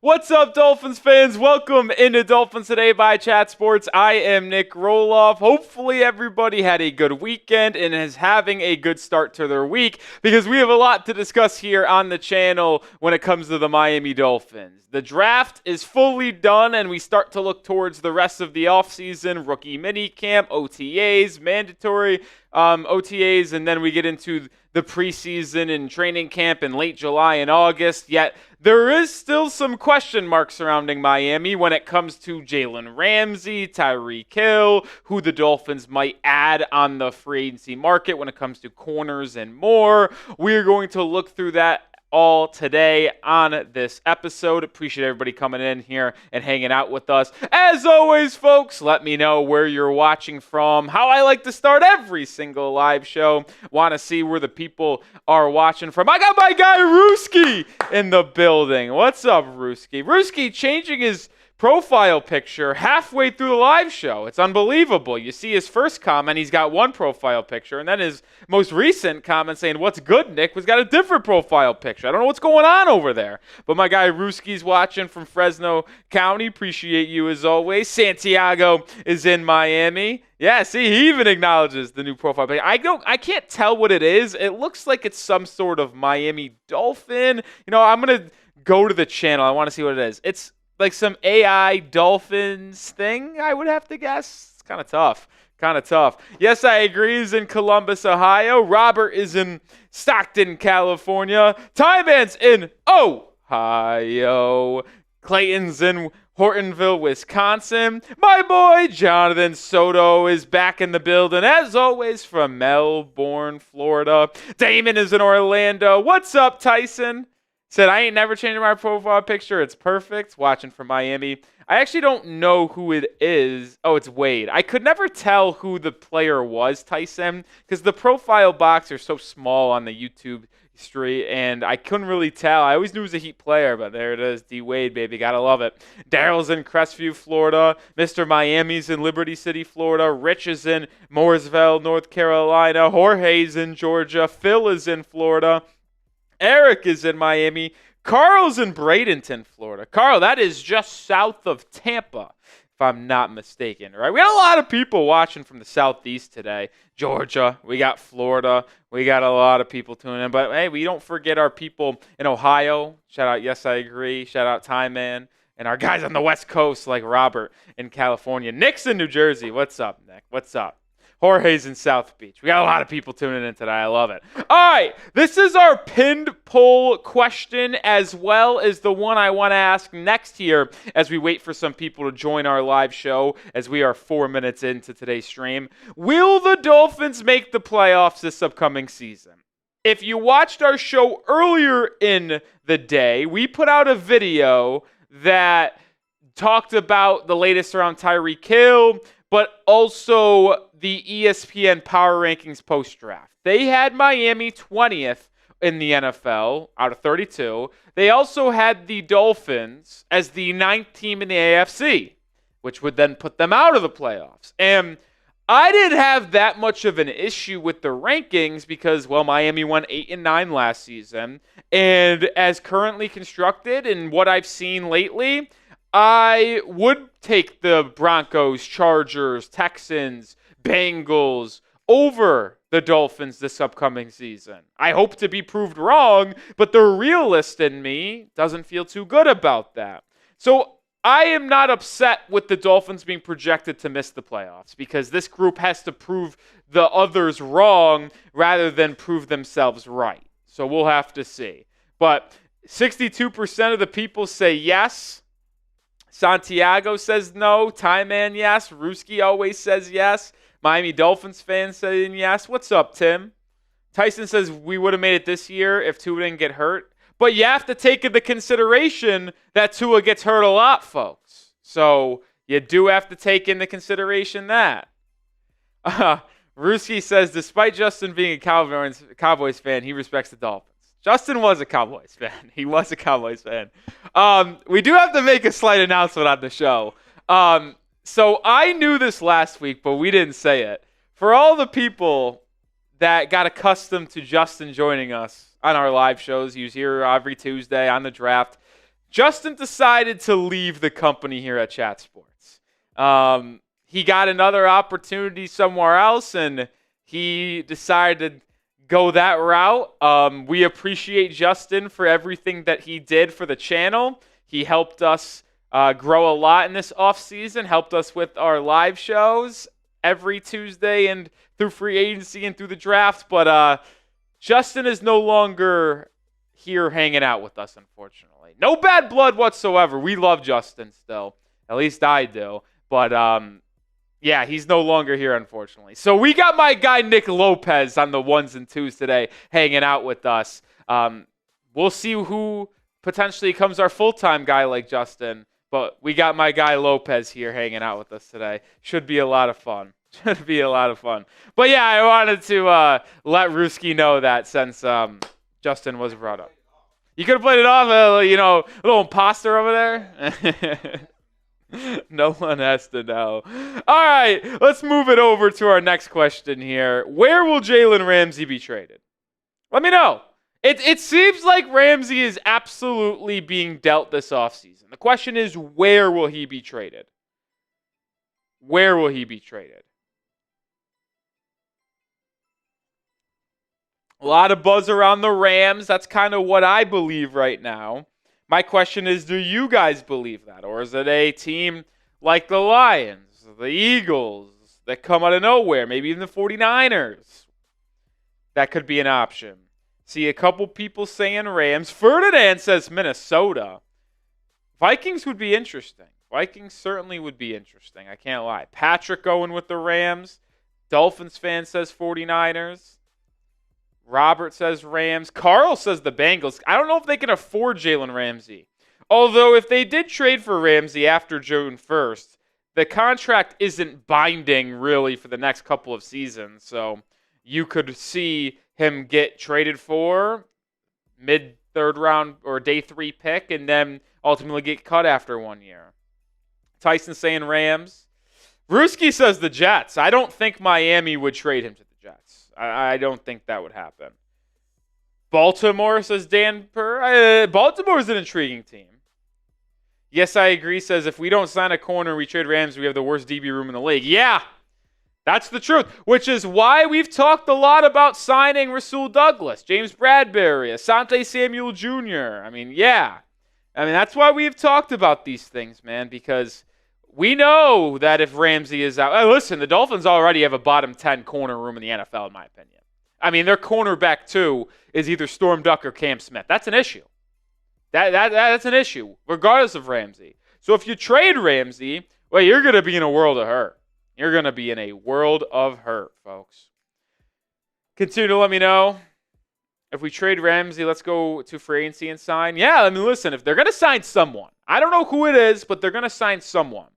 What's up, Dolphins fans? Welcome into Dolphins Today by Chat Sports. I am Nic Rohloff. Hopefully everybody had a good weekend and is having a good start to their week because we have a lot to discuss here on the channel when it comes to the Miami Dolphins. The draft is fully done and we start to look towards the rest of the offseason, rookie minicamp, OTAs, mandatory OTAs, and then we get into the preseason and training camp in late July and August. Yet there is still some question marks surrounding Miami when it comes to Jalen Ramsey, Tyreek Hill, who the Dolphins might add on the free agency market when it comes to corners and more. We're going to look through that all today on this episode. Appreciate everybody coming in here and hanging out with us. As always, folks, let me know where you're watching from. How I like to start every single live show. Want to see where the people are watching from. I got my guy Rooski in the building. What's up, Rooski? Rooski changing his profile picture halfway through the live show. It's unbelievable. You see his first comment, he's got one profile picture, and then his most recent comment saying, "What's good, Nick?" was got a different profile picture. I don't know what's going on over there. But my guy Rooski's watching from Fresno County. Appreciate you as always. Santiago is in Miami. Yeah, see, he even acknowledges the new profile picture. I can't tell what it is. It looks like it's some sort of Miami Dolphin. You know, I'm going to go to the channel. I want to see what it is. It's like some AI Dolphins thing, I would have to guess. It's kind of tough. Yes, I agree. He's in Columbus, Ohio. Robert is in Stockton, California. Tyman's in Ohio. Clayton's in Hortonville, Wisconsin. My boy Jonathan Soto is back in the building, as always, from Melbourne, Florida. Damon is in Orlando. What's up, Tyson? Said, I ain't never changing my profile picture. It's perfect. Watching from Miami. I actually don't know who it is. Oh, it's Wade. I could never tell who the player was, Tyson, because the profile box are so small on the YouTube street, and I couldn't really tell. I always knew it was a Heat player, but there it is. D. Wade, baby. Gotta love it. Daryl's in Crestview, Florida. Mr. Miami's in Liberty City, Florida. Rich is in Mooresville, North Carolina. Jorge's in Georgia. Phil is in Florida. Eric is in Miami. Carl's in Bradenton, Florida. Carl, that is just south of Tampa, if I'm not mistaken, right? We got a lot of people watching from the southeast today. Georgia, we got Florida. We got a lot of people tuning in. But, hey, we don't forget our people in Ohio. Shout out, Yes, I Agree. Shout out, Time Man. And our guys on the West Coast like Robert in California. Nick's in New Jersey. What's up, Nick? What's up? Jorge's in South Beach. We got a lot of people tuning in today. I love it. All right, this is our pinned poll question as well as the one I want to ask next here as we wait for some people to join our live show as we are 4 minutes into today's stream. Will the Dolphins make the playoffs this upcoming season? If you watched our show earlier in the day, we put out a video that talked about the latest around Tyreek Hill, but also the ESPN Power Rankings post-draft. They had Miami 20th in the NFL out of 32. They also had the Dolphins as the 9th team in the AFC, which would then put them out of the playoffs. And I didn't have that much of an issue with the rankings because, well, Miami won 8-9 last season. And as currently constructed and what I've seen lately, I would take the Broncos, Chargers, Texans, Bengals over the Dolphins this upcoming season. I hope to be proved wrong, but the realist in me doesn't feel too good about that. So I am not upset with the Dolphins being projected to miss the playoffs because this group has to prove the others wrong rather than prove themselves right. So we'll have to see. But 62% of the people say yes. Santiago says no. Time Man, yes. Rooski always says yes. Miami Dolphins fans saying yes. What's up, Tim? Tyson says we would have made it this year if Tua didn't get hurt. But you have to take into consideration that Tua gets hurt a lot, folks. So you do have to take into consideration that. Rooski says, despite Justin being a Cowboys fan, he respects the Dolphins. Justin was a Cowboys fan. He was a Cowboys fan. We do have to make a slight announcement on the show. So I knew this last week, but we didn't say it. For all the people that got accustomed to Justin joining us on our live shows, he was here every Tuesday on the draft. Justin decided to leave the company here at Chat Sports. He got another opportunity somewhere else, and he decided to go that route. We appreciate Justin for everything that he did for the channel. He helped us grow a lot in this offseason, helped us with our live shows every Tuesday and through free agency and through the draft. But Justin is no longer here hanging out with us, unfortunately. No bad blood whatsoever. We love Justin still. At least I do. But yeah, he's no longer here, unfortunately. So we got my guy Nic Lopez on the ones and twos today hanging out with us. We'll see who potentially becomes our full-time guy like Justin. But we got my guy Lopez here hanging out with us today. Should be a lot of fun. Should be a lot of fun. But yeah, I wanted to let Ruski know that since Justin was brought up. You could have played it off, a little imposter over there. No one has to know. All right, let's move it over to our next question here. Where will Jalen Ramsey be traded? Let me know. It seems like Ramsey is absolutely being dealt this offseason. The question is, where will he be traded? Where will he be traded? A lot of buzz around the Rams. That's kind of what I believe right now. My question is, do you guys believe that? Or is it a team like the Lions, the Eagles, that come out of nowhere, maybe even the 49ers? That could be an option. See a couple people saying Rams. Ferdinand says Minnesota. Vikings would be interesting. Vikings certainly would be interesting. I can't lie. Patrick going with the Rams. Dolphins fan says 49ers. Robert says Rams. Carl says the Bengals. I don't know if they can afford Jalen Ramsey. Although if they did trade for Ramsey after June 1st, the contract isn't binding really for the next couple of seasons. So you could see him get traded for mid-third round or day 3 pick and then ultimately get cut after 1 year. Tyson saying Rams. Ruski says the Jets. I don't think Miami would trade him to the Jets. I don't think that would happen. Baltimore says Dan Purr. Baltimore is an intriguing team. Yes, I agree. Says if we don't sign a corner, we trade Rams, we have the worst DB room in the league. Yeah, that's the truth, which is why we've talked a lot about signing Rasul Douglas, James Bradbury, Asante Samuel Jr. That's why we've talked about these things, man, because we know that if Ramsey is out, listen, the Dolphins already have a bottom 10 corner room in the NFL, in my opinion. I mean, their cornerback, too, is either Storm Duck or Cam Smith. That's an issue. That's an issue, regardless of Ramsey. So if you trade Ramsey, well, you're going to be in a world of hurt. You're going to be in a world of hurt, folks. Continue to let me know. If we trade Ramsey, let's go to free agency and sign. Yeah, I mean, listen, if they're going to sign someone, I don't know who it is, but they're going to sign someone.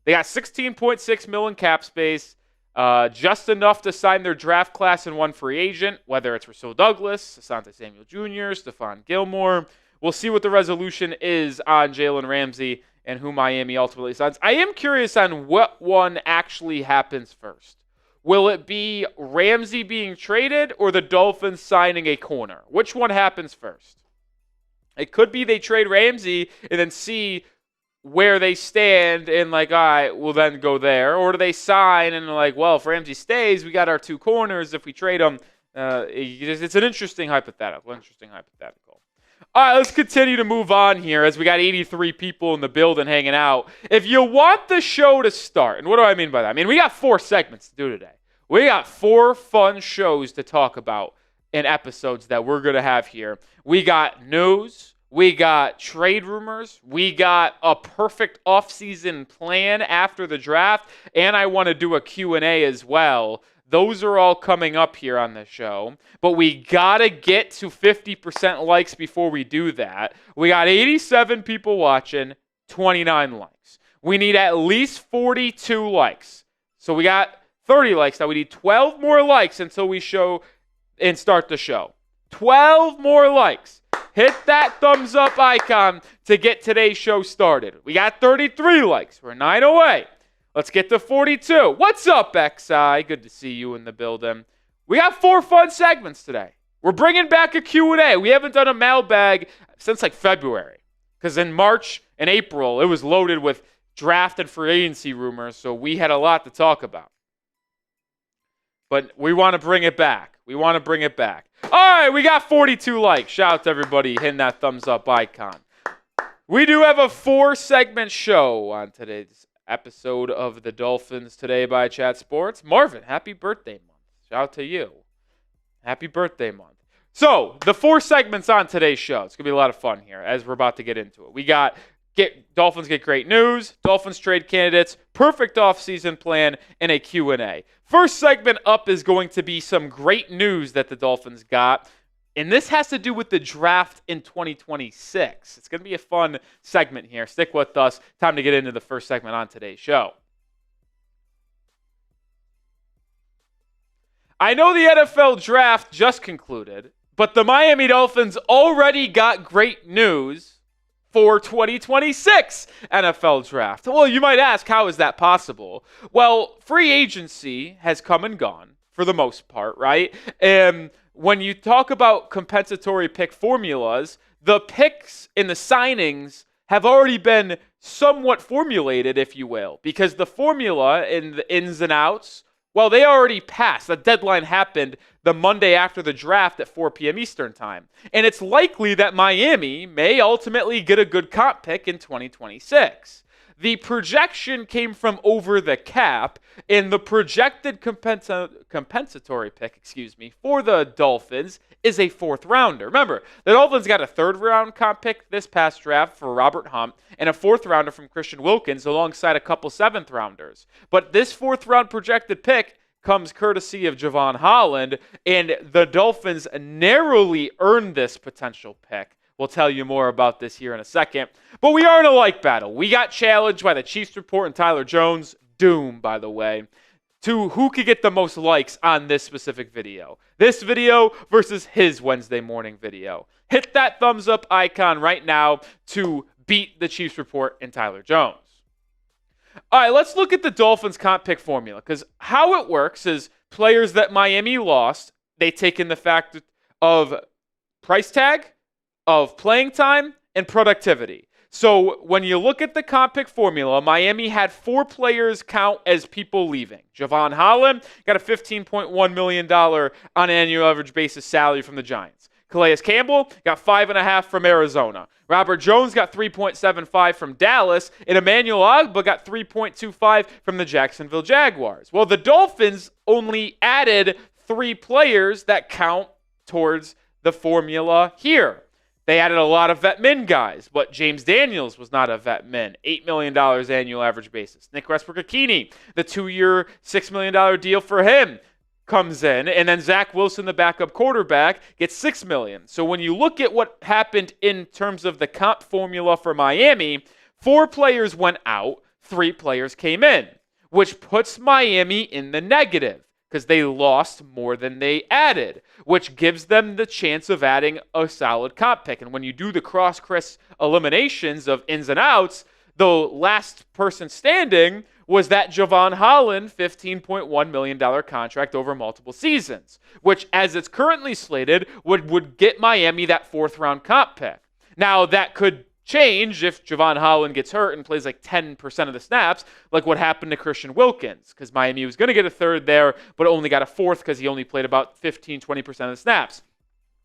They got $16.6 million cap space, just enough to sign their draft class and one free agent, whether it's Rasul Douglas, Asante Samuel Jr., Stephon Gilmore. We'll see what the resolution is on Jalen Ramsey and who Miami ultimately signs. I am curious on what one actually happens first. Will it be Ramsey being traded or the Dolphins signing a corner? Which one happens first? It could be they trade Ramsey and then see where they stand and like, all right, we'll then go there. Or do they sign and like, well, if Ramsey stays, we got our two corners. If we trade him, it's an interesting hypothetical. All right, let's continue to move on here as we got 83 people in the building hanging out. If you want the show to start, and what do I mean by that? I mean, we got 4 segments to do today. We got 4 fun shows to talk about in episodes that we're going to have here. We got news. We got trade rumors. We got a perfect offseason plan after the draft. And I want to do a Q&A as well. Those are all coming up here on the show. But we got to get to 50% likes before we do that. We got 87 people watching, 29 likes. We need at least 42 likes. So we got 30 likes. Now we need 12 more likes until we show and start the show. 12 more likes. Hit that thumbs up icon to get today's show started. We got 33 likes. We're 9 away. Let's get to 42. What's up, XI? Good to see you in the building. We got 4 fun segments today. We're bringing back a Q&A. We haven't done a mailbag since like February Because in March and April, it was loaded with draft and free agency rumors, so we had a lot to talk about. But we want to bring it back. All right, we got 42 likes. Shout out to everybody hitting that thumbs up icon. We do have a 4-segment show on today's episode of the Dolphins Today by Chat Sports. Marvin, happy birthday month. Shout out to you. Happy birthday month. So, the 4 segments on today's show. It's going to be a lot of fun here as we're about to get into it. We got Dolphins get great news, Dolphins trade candidates, perfect offseason plan, and a Q&A. First segment up is going to be some great news that the Dolphins got. And this has to do with the draft in 2026. It's going to be a fun segment here. Stick with us. Time to get into the first segment on today's show. I know the NFL draft just concluded, but the Miami Dolphins already got great news for 2026 NFL draft. Well, you might ask, how is that possible? Well, free agency has come and gone for the most part, right? When you talk about compensatory pick formulas, the picks and the signings have already been somewhat formulated, if you will, because the formula and the ins and outs, well, they already passed. The deadline happened the Monday after the draft at 4 p.m. Eastern time. And it's likely that Miami may ultimately get a good comp pick in 2026. The projection came from over the cap, and the projected compensatory pick, for the Dolphins is a 4th rounder. Remember, the Dolphins got a 3rd round comp pick this past draft for Robert Hunt and a 4th rounder from Christian Wilkins alongside a couple 7th rounders. But this 4th round projected pick comes courtesy of Jevon Holland, and the Dolphins narrowly earned this potential pick. We'll tell you more about this here in a second. But we are in a like battle. We got challenged by the Chiefs Report and Tyler Jones, Doom, by the way, to who could get the most likes on this specific video. This video versus his Wednesday morning video. Hit that thumbs up icon right now to beat the Chiefs Report and Tyler Jones. All right, let's look at the Dolphins comp pick formula, because how it works is players that Miami lost, they take in the fact of price tag, of playing time, and productivity. So when you look at the comp pick formula, Miami had 4 players count as people leaving. Jevon Holland got a $15.1 million on an annual average basis salary from the Giants. Calais Campbell got $5.5 from Arizona. Robert Jones got $3.75 from Dallas, and Emmanuel Ogbah got $3.25 from the Jacksonville Jaguars. Well, the Dolphins only added 3 players that count towards the formula here. They added a lot of vet min guys, but James Daniels was not a vet min. $8 million annual average basis. Nick Rohloff, the 2-year, $6 million deal for him comes in, and then Zach Wilson, the backup quarterback, gets $6 million. So when you look at what happened in terms of the comp formula for Miami, 4 players went out, 3 players came in, which puts Miami in the negative, because they lost more than they added, which gives them the chance of adding a solid comp pick. And when you do the cross-Chris eliminations of ins and outs, the last person standing was that Jevon Holland $15.1 million contract over multiple seasons, which, as it's currently slated, would get Miami that 4th round comp pick. Now, that could change if Jevon Holland gets hurt and plays like 10% of the snaps, like what happened to Christian Wilkins, because Miami was going to get a 3rd there, but only got a 4th because he only played about 15-20% of the snaps.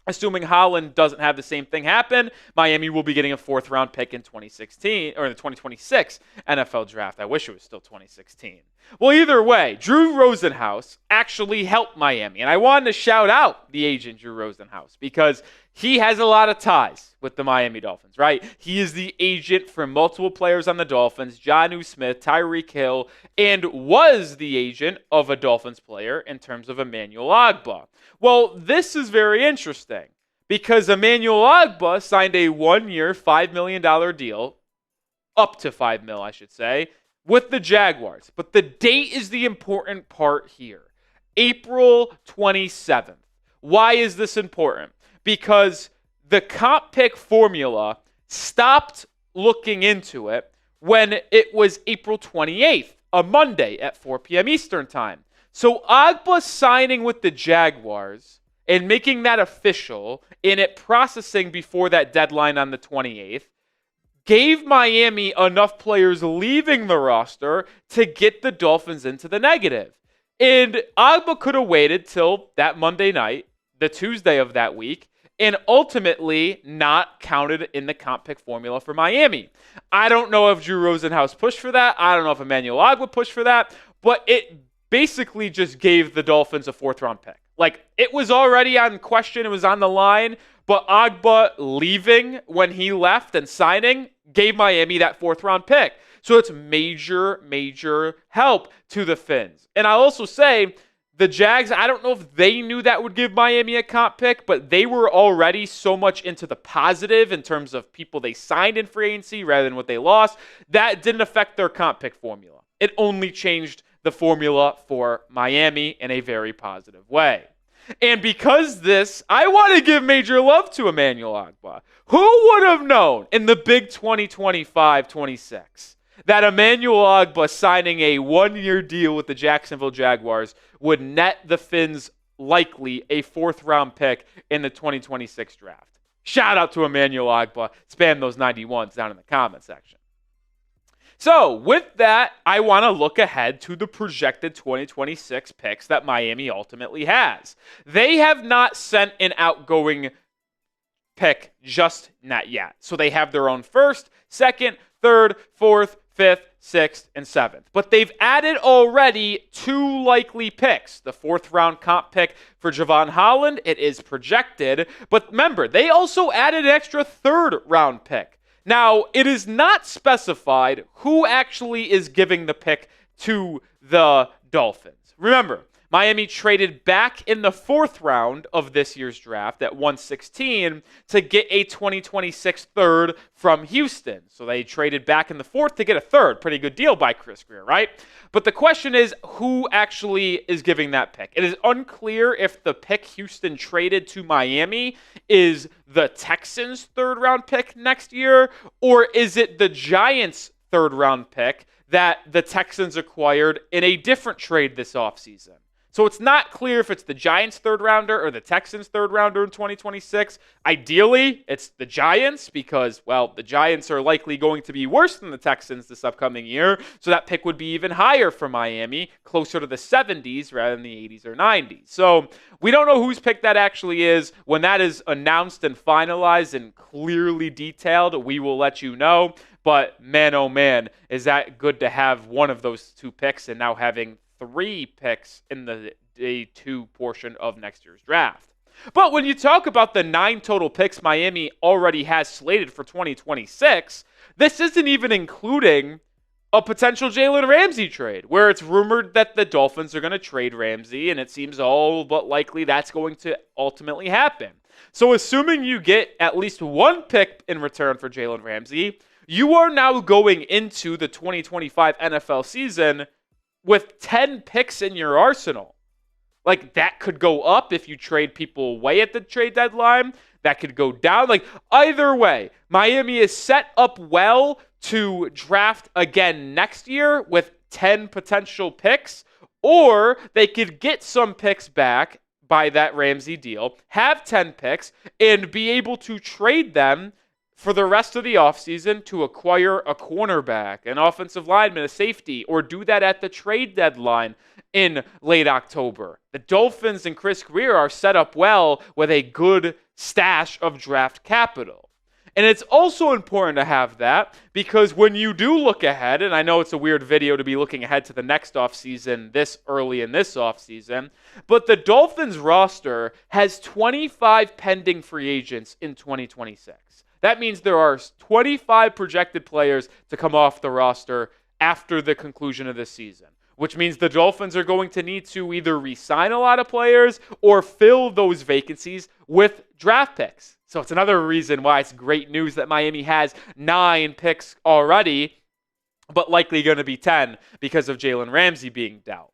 Assuming Holland doesn't have the same thing happen, Miami will be getting a 4th round pick in 2016 or the 2026 NFL draft. I wish it was still 2016. Well, either way, Drew Rosenhouse actually helped Miami, and I wanted to shout out the agent Drew Rosenhouse because he has a lot of ties with the Miami Dolphins, right? He is the agent for multiple players on the Dolphins, Jonnu Smith, Tyreek Hill, and was the agent of a Dolphins player in terms of Emmanuel Ogbah. Well, this is very interesting because Emmanuel Ogbah signed a 1-year, $5 million deal, up to $5 million, I should say, with the Jaguars. But the date is the important part here. April 27th. Why is this important? Because the comp pick formula stopped looking into it when it was April 28th, a Monday at 4 p.m. Eastern time. So Ogbah signing with the Jaguars and making that official and it processing before that deadline on the 28th gave Miami enough players leaving the roster to get the Dolphins into the negative. And Agba could have waited till that Monday night, the Tuesday of that week, and ultimately not counted in the comp pick formula for Miami. I don't know if Drew Rosenhouse pushed for that. I don't know if Emmanuel Agba pushed for that, but it basically just gave the Dolphins a 4th-round pick. Like, it was already on question. It was on the line, but Agba leaving when he left and signing gave Miami that 4th-round pick. So it's major, major help to the Fins. And I'll also say, the Jags, I don't know if they knew that would give Miami a comp pick, but they were already so much into the positive in terms of people they signed in free agency rather than what they lost. That didn't affect their comp pick formula. It only changed the formula for Miami in a very positive way. And because this, I want to give major love to Emmanuel Agba. Who would have known in the big 2025-26 that Emmanuel Agba signing a 1-year deal with the Jacksonville Jaguars would net the Fins likely a 4th-round pick in the 2026 draft? Shout out to Emmanuel Agba. Spam those 91s down in the comment section. So, with that, I want to look ahead to the projected 2026 picks that Miami ultimately has. They have not sent an outgoing pick just not yet. So they have their own 1st, 2nd, 3rd, 4th, 5th, 6th, and 7th. But they've added already 2 likely picks. The 4th-round comp pick for Jevon Holland, it is projected. But remember, they also added an extra 3rd-round pick. Now, it is not specified who actually is giving the pick to the Dolphins. Remember, Miami traded back in the 4th round of this year's draft at 116 to get a 2026 3rd from Houston. So they traded back in the 4th to get a 3rd. Pretty good deal by Chris Grier, right? But the question is, who actually is giving that pick? It is unclear if the pick Houston traded to Miami is the Texans' 3rd-round pick next year, or is it the Giants' 3rd-round pick that the Texans acquired in a different trade this offseason. So it's not clear if it's the Giants' 3rd-rounder or the Texans' 3rd-rounder in 2026. Ideally, it's the Giants because, well, the Giants are likely going to be worse than the Texans this upcoming year, so that pick would be even higher for Miami, closer to the 70s rather than the 80s or 90s. So we don't know whose pick that actually is. When that is announced and finalized and clearly detailed, we will let you know. But man, oh man, is that good to have one of those 2 picks and now having 3 picks in the day 2 portion of next year's draft. But when you talk about the 9 total picks Miami already has slated for 2026, this isn't even including a potential Jalen Ramsey trade, where it's rumored that the Dolphins are going to trade Ramsey, and it seems all but likely that's going to ultimately happen. So assuming you get at least 1 pick in return for Jalen Ramsey, you are now going into the 2025 NFL season with 10 picks in your arsenal. Like, that could go up if you trade people away at the trade deadline. That could go down. Like, either way, Miami is set up well to draft again next year with 10 potential picks, or they could get some picks back by that Ramsey deal, have 10 picks, and be able to trade them for the rest of the offseason to acquire a cornerback, an offensive lineman, a safety, or do that at the trade deadline in late October. The Dolphins and Chris Grier are set up well with a good stash of draft capital. And it's also important to have that because when you do look ahead, and I know it's a weird video to be looking ahead to the next offseason this early in this offseason, but the Dolphins roster has 25 pending free agents in 2026. That means there are 25 projected players to come off the roster after the conclusion of this season, which means the Dolphins are going to need to either re-sign a lot of players or fill those vacancies with draft picks. So it's another reason why it's great news that Miami has 9 picks already, but likely going to be 10 because of Jalen Ramsey being dealt.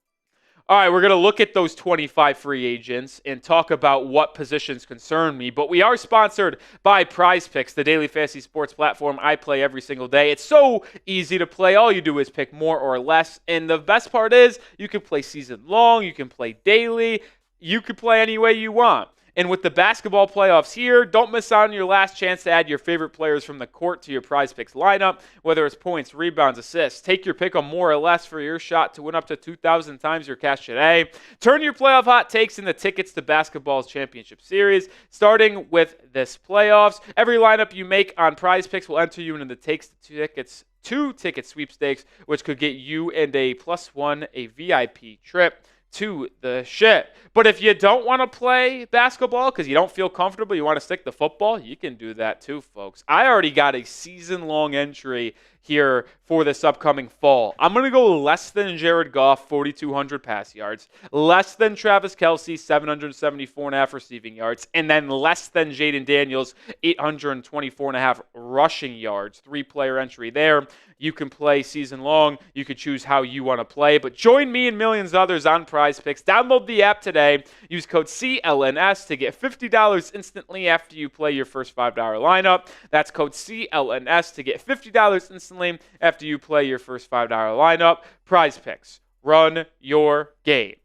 All right, we're going to look at those 25 free agents and talk about what positions concern me. But we are sponsored by Prize Picks, the daily fantasy sports platform I play every single day. It's so easy to play. All you do is pick more or less. And the best part is you can play season long. You can play daily. You can play any way you want. And with the basketball playoffs here, don't miss out on your last chance to add your favorite players from the court to your Prize Picks lineup, whether it's points, rebounds, assists. Take your pick on more or less for your shot to win up to 2,000 times your cash today. Turn your playoff hot takes into tickets to basketball's championship series, starting with this playoffs. Every lineup you make on Prize Picks will enter you into the takes tickets two ticket sweepstakes, which could get you and a +1 a VIP trip to the shit. But if you don't want to play basketball because you don't feel comfortable, you want to stick to football, you can do that too, folks. I already got a season-long entry here for this upcoming fall. I'm going to go less than Jared Goff, 4,200 pass yards, less than Travis Kelce, 774.5 receiving yards, and then less than Jaden Daniels, 824.5 rushing yards. 3-player entry there. You can play season long. You can choose how you want to play. But join me and millions of others on Prize Picks. Download the app today. Use code CLNS to get $50 instantly after you play your first $5 lineup. That's code CLNS to get $50 instantly after you play your first $5 lineup. Prize Picks. Run your game.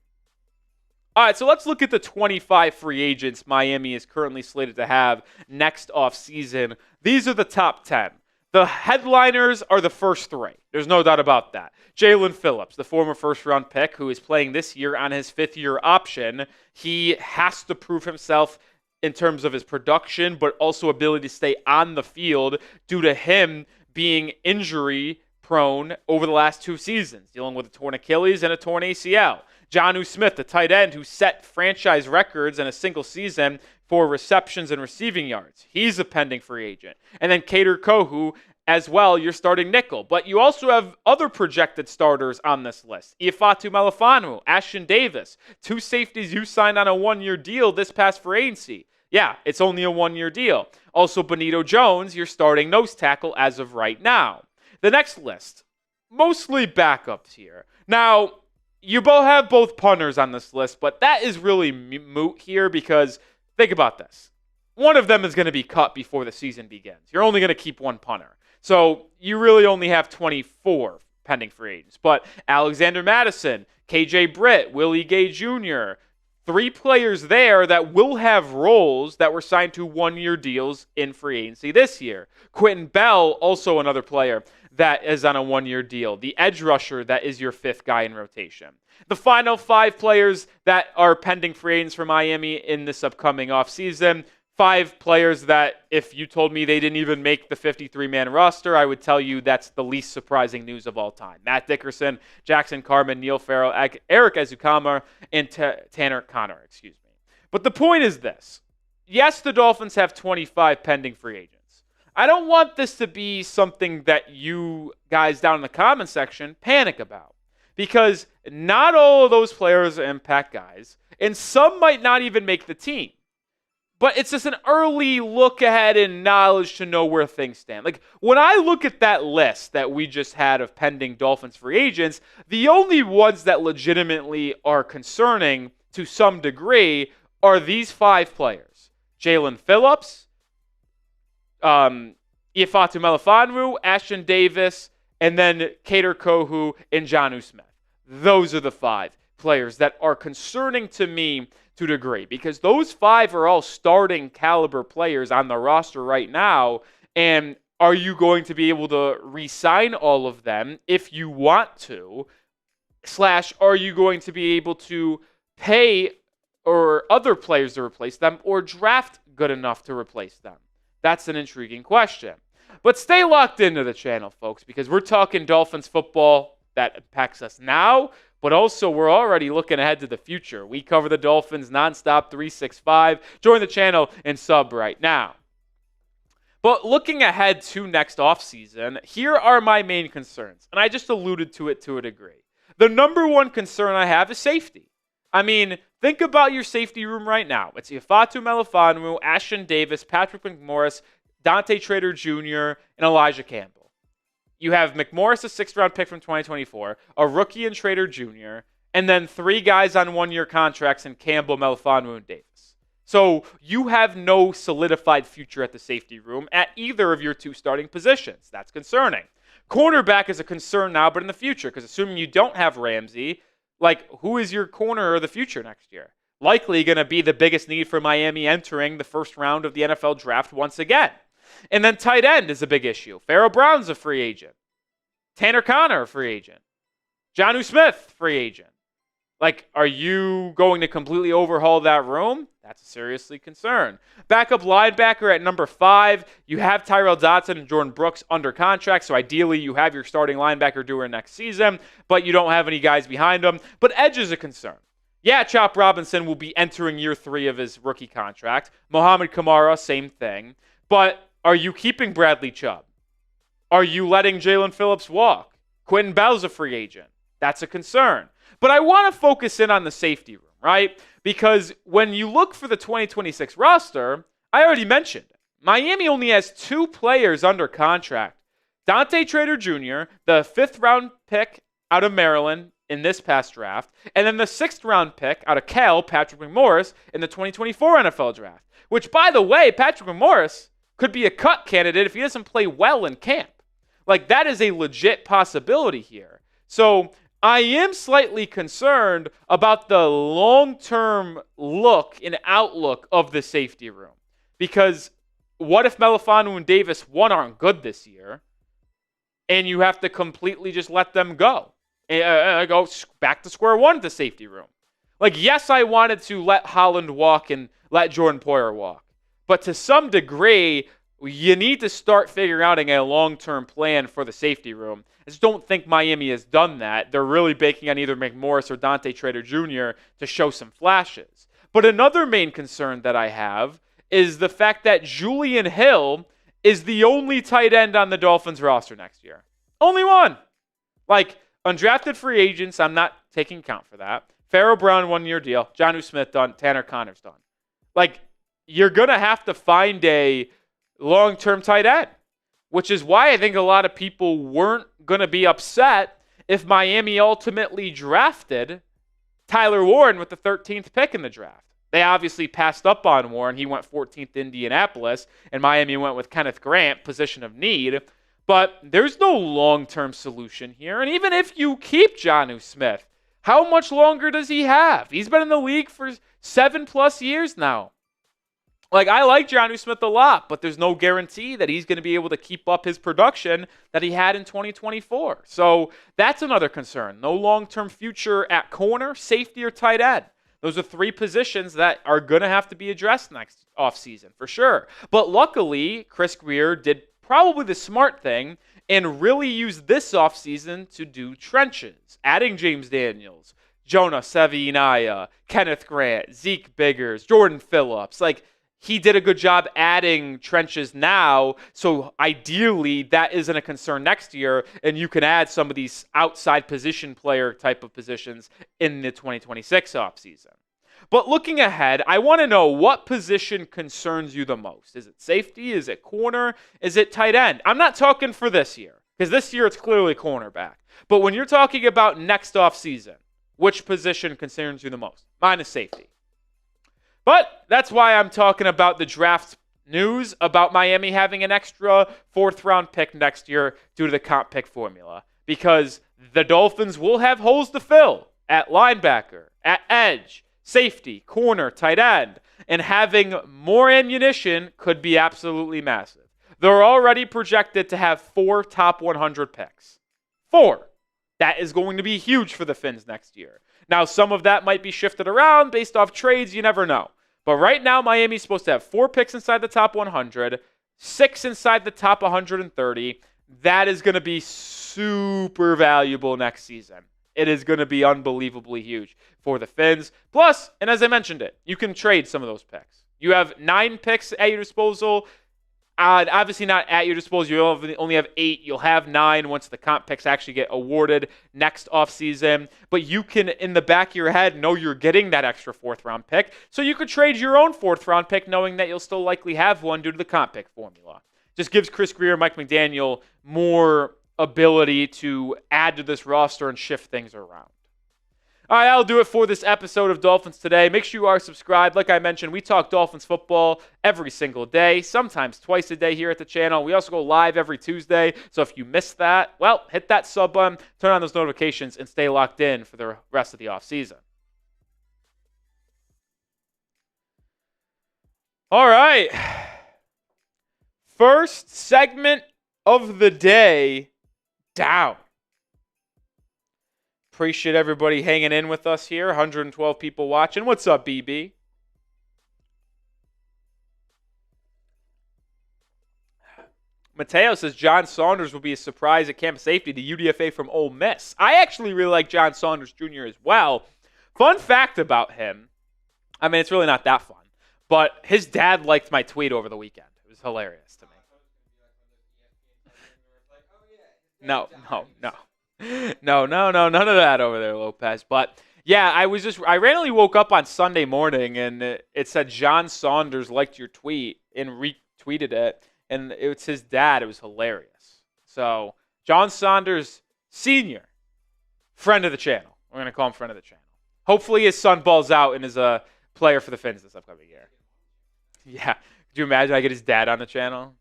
All right, so let's look at the 25 free agents Miami is currently slated to have next offseason. These are the top 10. The headliners are the first 3. There's no doubt about that. Jalen Phillips, the former first-round pick who is playing this year on his 5th-year option, he has to prove himself in terms of his production, but also ability to stay on the field due to him being injury-prone over the last 2 seasons, dealing with a torn Achilles and a torn ACL. Jonnu Smith, the tight end who set franchise records in a single season for receptions and receiving yards. He's a pending free agent. And then Kader Kohou as well, you're starting nickel. But you also have other projected starters on this list. Ifeatu Melifonwu, Ashton Davis, 2 safeties you signed on a 1-year deal this past free agency. Yeah, it's only a 1-year deal. Also, Benito Jones, you're starting nose tackle as of right now. The next list, mostly backups here. Now, you both have both punters on this list, but that is really moot here because think about this. One of them is going to be cut before the season begins. You're only going to keep 1 punter. So you really only have 24 pending free agents. But Alexander Madison, KJ Britt, Willie Gay Jr., 3 players there that will have roles that were signed to 1-year deals in free agency this year. Quentin Bell, also another player that is on a 1-year deal. The edge rusher that is your 5th guy in rotation. The final 5 players that are pending free agents for Miami in this upcoming offseason, 5 players that if you told me they didn't even make the 53-man roster, I would tell you that's the least surprising news of all time. Matt Dickerson, Jackson Carman, Neil Farrell, Eric Ezukama, and Tanner Connor, But the point is this. Yes, the Dolphins have 25 pending free agents. I don't want this to be something that you guys down in the comment section panic about. Because not all of those players are impact guys, and some might not even make the team. But it's just an early look ahead and knowledge to know where things stand. Like, when I look at that list that we just had of pending Dolphins free agents, the only ones that legitimately are concerning to some degree are these 5 players. Jalen Phillips, Ifeatu Melifonwu, Ashton Davis, and then Kader Kohou and Jonnu Smith. Those are the 5 players that are concerning to me to a degree because those 5 are all starting caliber players on the roster right now. And are you going to be able to re-sign all of them if you want to? / are you going to be able to pay or other players to replace them or draft good enough to replace them? That's an intriguing question. But stay locked into the channel, folks, because we're talking Dolphins football that impacts us now, but also we're already looking ahead to the future. We cover the Dolphins nonstop 365. Join the channel and sub right now. But looking ahead to next offseason, here are my main concerns, and I just alluded to it to a degree. The number one concern I have is safety. I mean, think about your safety room right now. It's Ifeatu Melifonwu, Ashton Davis, Patrick McMorris, Dante Trader Jr., and Elijah Campbell. You have McMorris, a 6th-round pick from 2024, a rookie in Trader Jr., and then 3 guys on 1-year contracts in Campbell, Melifonwu, and Davis. So you have no solidified future at the safety room at either of your 2 starting positions. That's concerning. Cornerback is a concern now, but in the future, because assuming you don't have Ramsey, like, who is your corner of the future next year? likely going to be the biggest need for Miami entering the first round of the NFL draft once again. And then tight end is a big issue. Pharaoh Brown's a free agent. Tanner Conner, a free agent. Jonnu Smith, free agent. Like, are you going to completely overhaul that room? That's seriously concerned. Backup linebacker at number 5. You have Tyrell Dodson and Jordan Brooks under contract, so ideally you have your starting linebacker doer next season, but you don't have any guys behind them. But edge is a concern. Yeah, Chop Robinson will be entering year 3 of his rookie contract. Mohamed Kamara, same thing. But are you keeping Bradley Chubb? Are you letting Jalen Phillips walk? Quentin Bell's a free agent. That's a concern. But I want to focus in on the safety room, right? Because when you look for the 2026 roster, I already mentioned it. Miami only has 2 players under contract. Dante Trader Jr., the 5th-round pick out of Maryland in this past draft, and then the 6th-round pick out of Cal, Patrick McMorris, in the 2024 NFL draft. Which, by the way, Patrick McMorris could be a cut candidate if he doesn't play well in camp. Like, that is a legit possibility here. So I am slightly concerned about the long-term look and outlook of the safety room. Because what if Melifonwu and Davis, one, aren't good this year, and you have to completely just let them go? Go back to square one at the safety room. Like, yes, I wanted to let Holland walk and let Jordan Poyer walk. But to some degree, you need to start figuring out a long-term plan for the safety room. I just don't think Miami has done that. They're really banking on either McMorris or Dante Trader Jr. to show some flashes. But another main concern that I have is the fact that Julian Hill is the only tight end on the Dolphins roster next year. Only one. Like, undrafted free agents, I'm not taking account for that. Pharaoh Brown, 1-year deal. Jonnu Smith done. Tanner Conner's done. Like, you're going to have to find a long-term tight end, which is why I think a lot of people weren't going to be upset if Miami ultimately drafted Tyler Warren with the 13th pick in the draft. They obviously passed up on Warren. He went 14th to Indianapolis, and Miami went with Kenneth Grant, position of need. But there's no long-term solution here. And even if you keep Jonnu Smith, how much longer does he have? He's been in the league for 7+ years now. Like, I like Jonnu Smith a lot, but there's no guarantee that he's going to be able to keep up his production that he had in 2024. So that's another concern. No long-term future at corner, safety, or tight end. Those are 3 positions that are going to have to be addressed next offseason, for sure. But luckily, Chris Grier did probably the smart thing and really used this offseason to do trenches, adding James Daniels, Jonah Savinaya, Kenneth Grant, Zeke Biggers, Jordan Phillips. Like, he did a good job adding trenches now, so ideally that isn't a concern next year, and you can add some of these outside position player type of positions in the 2026 offseason. But looking ahead, I want to know what position concerns you the most. Is it safety? Is it corner? Is it tight end? I'm not talking for this year, because this year it's clearly cornerback. But when you're talking about next offseason, which position concerns you the most? Mine is safety. But that's why I'm talking about the draft news about Miami having an extra 4th-round pick next year due to the comp pick formula. Because the Dolphins will have holes to fill at linebacker, at edge, safety, corner, tight end. And having more ammunition could be absolutely massive. They're already projected to have 4 top 100 picks. 4. That is going to be huge for the Fins next year. Now, some of that might be shifted around based off trades. You never know. But right now, Miami's supposed to have 4 picks inside the top 100, 6 inside the top 130. That is going to be super valuable next season. It is going to be unbelievably huge for the Fins. Plus, and as I mentioned it, you can trade some of those picks. You have 9 picks at your disposal. Obviously not at your disposal. You only have 8. You'll have 9 once the comp picks actually get awarded next offseason. But you can, in the back of your head, know you're getting that extra 4th-round pick. So you could trade your own 4th-round pick knowing that you'll still likely have one due to the comp pick formula. Just gives Chris Grier and Mike McDaniel more ability to add to this roster and shift things around. All right, that'll do it for this episode of Dolphins Today. Make sure you are subscribed. Like I mentioned, we talk Dolphins football every single day, sometimes twice a day here at the channel. We also go live every Tuesday, so if you missed that, well, hit that sub button, turn on those notifications, and stay locked in for the rest of the offseason. All right. First segment of the day, down. Appreciate everybody hanging in with us here. 112 people watching. What's up, BB? Mateo says John Saunders will be a surprise at camp safety to UDFA from Ole Miss. I actually really like John Saunders Jr. as well. Fun fact about him, I mean, it's really not that fun, but his dad liked my tweet over the weekend. It was hilarious to me. No, none of that over there, Lopez. But yeah, I randomly woke up on Sunday morning and it said John Saunders liked your tweet and retweeted it. And it's his dad. It was hilarious. So, John Saunders Sr., friend of the channel. We're going to call him friend of the channel. Hopefully his son balls out and is a player for the Finns this upcoming year. Yeah. Could you imagine I get his dad on the channel?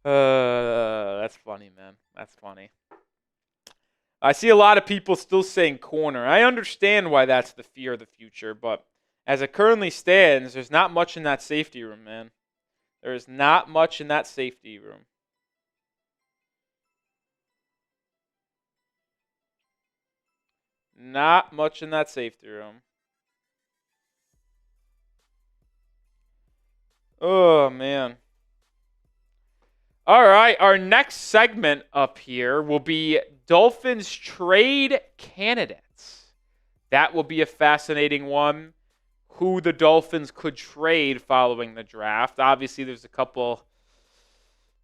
That's funny, man. That's funny. I see a lot of people still saying corner. I understand why that's the fear of the future, but as it currently stands, there's not much in that safety room, man. There is not much in that safety room. Not much in that safety room. Oh, man. All right, our next segment up here will be Dolphins trade candidates. That will be a fascinating one. Who the Dolphins could trade following the draft. Obviously, there's a couple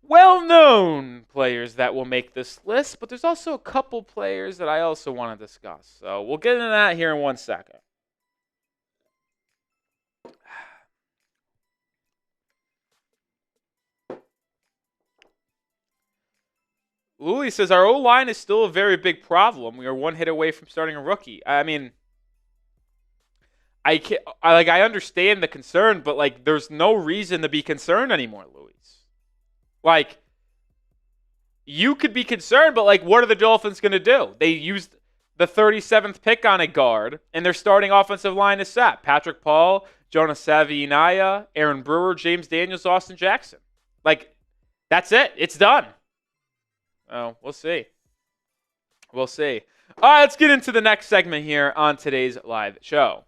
well-known players that will make this list, but there's also a couple players that I also want to discuss. So we'll get into that here in 1 second. Louis says, our O-line is still a very big problem. We are one hit away from starting a rookie. I mean, I understand the concern, but there's no reason to be concerned anymore, Louis. You could be concerned, but what are the Dolphins going to do? They used the 37th pick on a guard, and their starting offensive line is set. Patrick Paul, Jonas Savignaya, Aaron Brewer, James Daniels, Austin Jackson. That's it. It's done. Oh, we'll see. We'll see. All right, let's get into the next segment here on today's live show.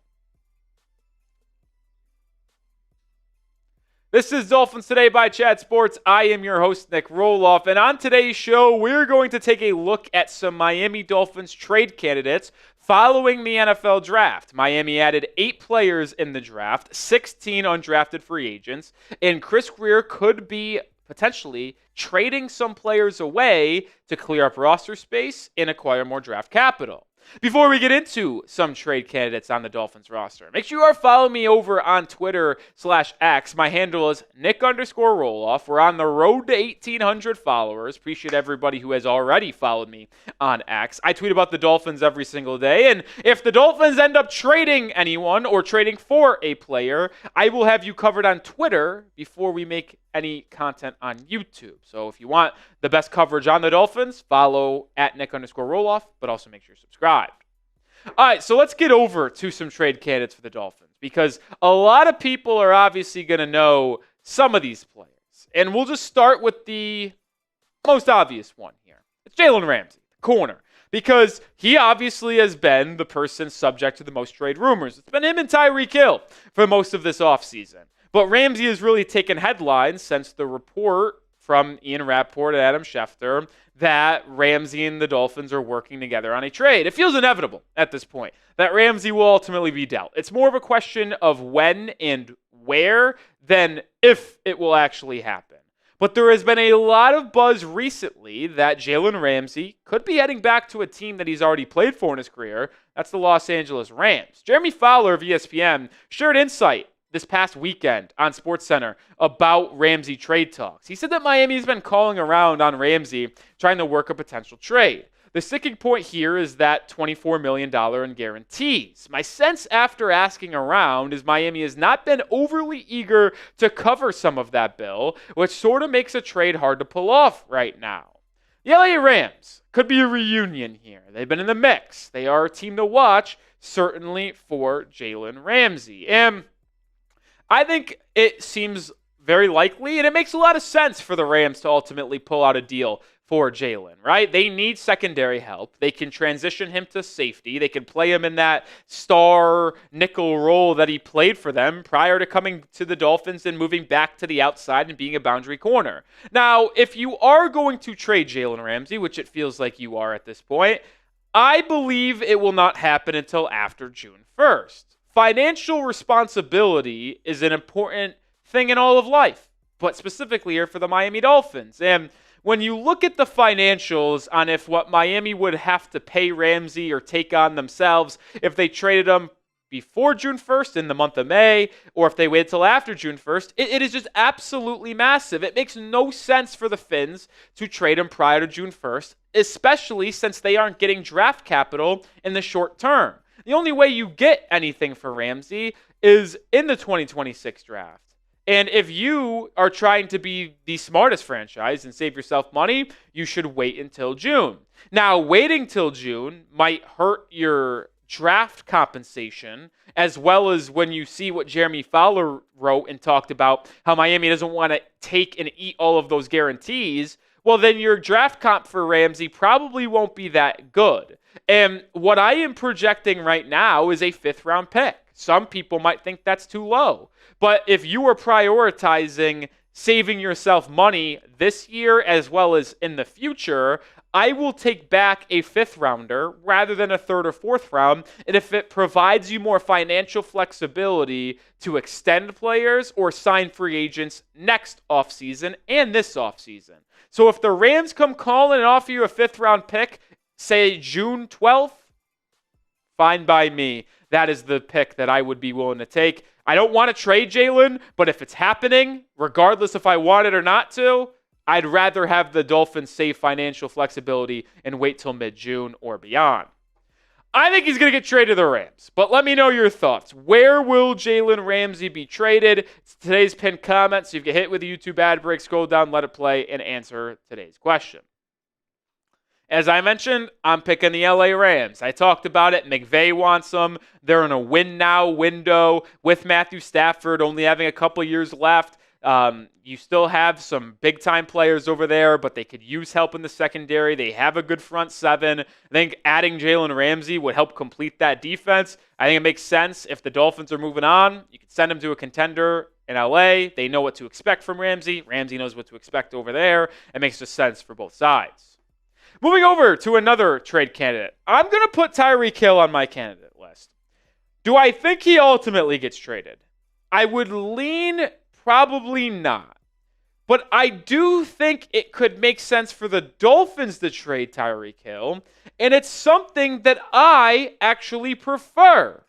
This is Dolphins Today by Chat Sports. I am your host, Nic Rohloff, and on today's show, we're going to take a look at some Miami Dolphins trade candidates following the NFL draft. Miami added 8 players in the draft, 16 undrafted free agents, and Chris Grier could be potentially trading some players away to clear up roster space and acquire more draft capital. Before we get into some trade candidates on the Dolphins roster, make sure you are following me over on Twitter/X. My handle is Nic_Rohloff. We're on the road to 1,800 followers. Appreciate everybody who has already followed me on X. I tweet about the Dolphins every single day, and if the Dolphins end up trading anyone or trading for a player, I will have you covered on Twitter before we make any content on YouTube. So if you want the best coverage on the Dolphins, follow at Nic_Rohloff, but also make sure you're subscribed. All right, so let's get over to some trade candidates for the Dolphins because a lot of people are obviously going to know some of these players. And we'll just start with the most obvious one here. It's Jalen Ramsey, the corner, because he obviously has been the person subject to the most trade rumors. It's been him and Tyreek Hill for most of this offseason. But Ramsey has really taken headlines since the report from Ian Rappaport and Adam Schefter that Ramsey and the Dolphins are working together on a trade. It feels inevitable at this point that Ramsey will ultimately be dealt. It's more of a question of when and where than if it will actually happen. But there has been a lot of buzz recently that Jalen Ramsey could be heading back to a team that he's already played for in his career. That's the Los Angeles Rams. Jeremy Fowler of ESPN shared insight this past weekend on SportsCenter about Ramsey trade talks. He said that Miami's been calling around on Ramsey trying to work a potential trade. The sticking point here is that $24 million in guarantees. My sense after asking around is Miami has not been overly eager to cover some of that bill, which sort of makes a trade hard to pull off right now. The LA Rams could be a reunion here. They've been in the mix. They are a team to watch, certainly for Jalen Ramsey. And I think it seems very likely, and it makes a lot of sense for the Rams to ultimately pull out a deal for Jalen, right? They need secondary help. They can transition him to safety. They can play him in that star nickel role that he played for them prior to coming to the Dolphins and moving back to the outside and being a boundary corner. Now, if you are going to trade Jalen Ramsey, which it feels like you are at this point, I believe it will not happen until after June 1st. Financial responsibility is an important thing in all of life, but specifically here for the Miami Dolphins. And when you look at the financials on if what Miami would have to pay Ramsey or take on themselves if they traded him before June 1st in the month of May, or if they wait till after June 1st, it is just absolutely massive. It makes no sense for the Fins to trade him prior to June 1st, especially since they aren't getting draft capital in the short term. The only way you get anything for Ramsey is in the 2026 draft. And if you are trying to be the smartest franchise and save yourself money, you should wait until June. Now, waiting till June might hurt your draft compensation, as well as when you see what Jeremy Fowler wrote and talked about how Miami doesn't want to take and eat all of those guarantees. Well, then your draft comp for Ramsey probably won't be that good. And what I am projecting right now is a 5th-round pick. Some people might think that's too low. But if you are prioritizing saving yourself money this year as well as in the future, I will take back a 5th-rounder rather than a 3rd or 4th round. And if it provides you more financial flexibility to extend players or sign free agents next offseason and this offseason. So if the Rams come calling and offer you a 5th-round pick, say June 12th, fine by me. That is the pick that I would be willing to take. I don't want to trade Jalen, but if it's happening, regardless if I want it or not to, I'd rather have the Dolphins save financial flexibility and wait till mid-June or beyond. I think he's going to get traded to the Rams, but let me know your thoughts. Where will Jalen Ramsey be traded? It's today's pinned comment, so you can hit with the YouTube ad break, scroll down, let it play, and answer today's question. As I mentioned, I'm picking the LA Rams. I talked about it. McVay wants them. They're in a win-now window with Matthew Stafford only having a couple years left. You still have some big-time players over there, but they could use help in the secondary. They have a good front seven. I think adding Jalen Ramsey would help complete that defense. I think it makes sense. If the Dolphins are moving on, you can send them to a contender in LA. They know what to expect from Ramsey. Ramsey knows what to expect over there. It makes just sense for both sides. Moving over to another trade candidate. I'm going to put Tyreek Hill on my candidate list. Do I think he ultimately gets traded? I would lean probably not. But I do think it could make sense for the Dolphins to trade Tyreek Hill. And it's something that I actually prefer.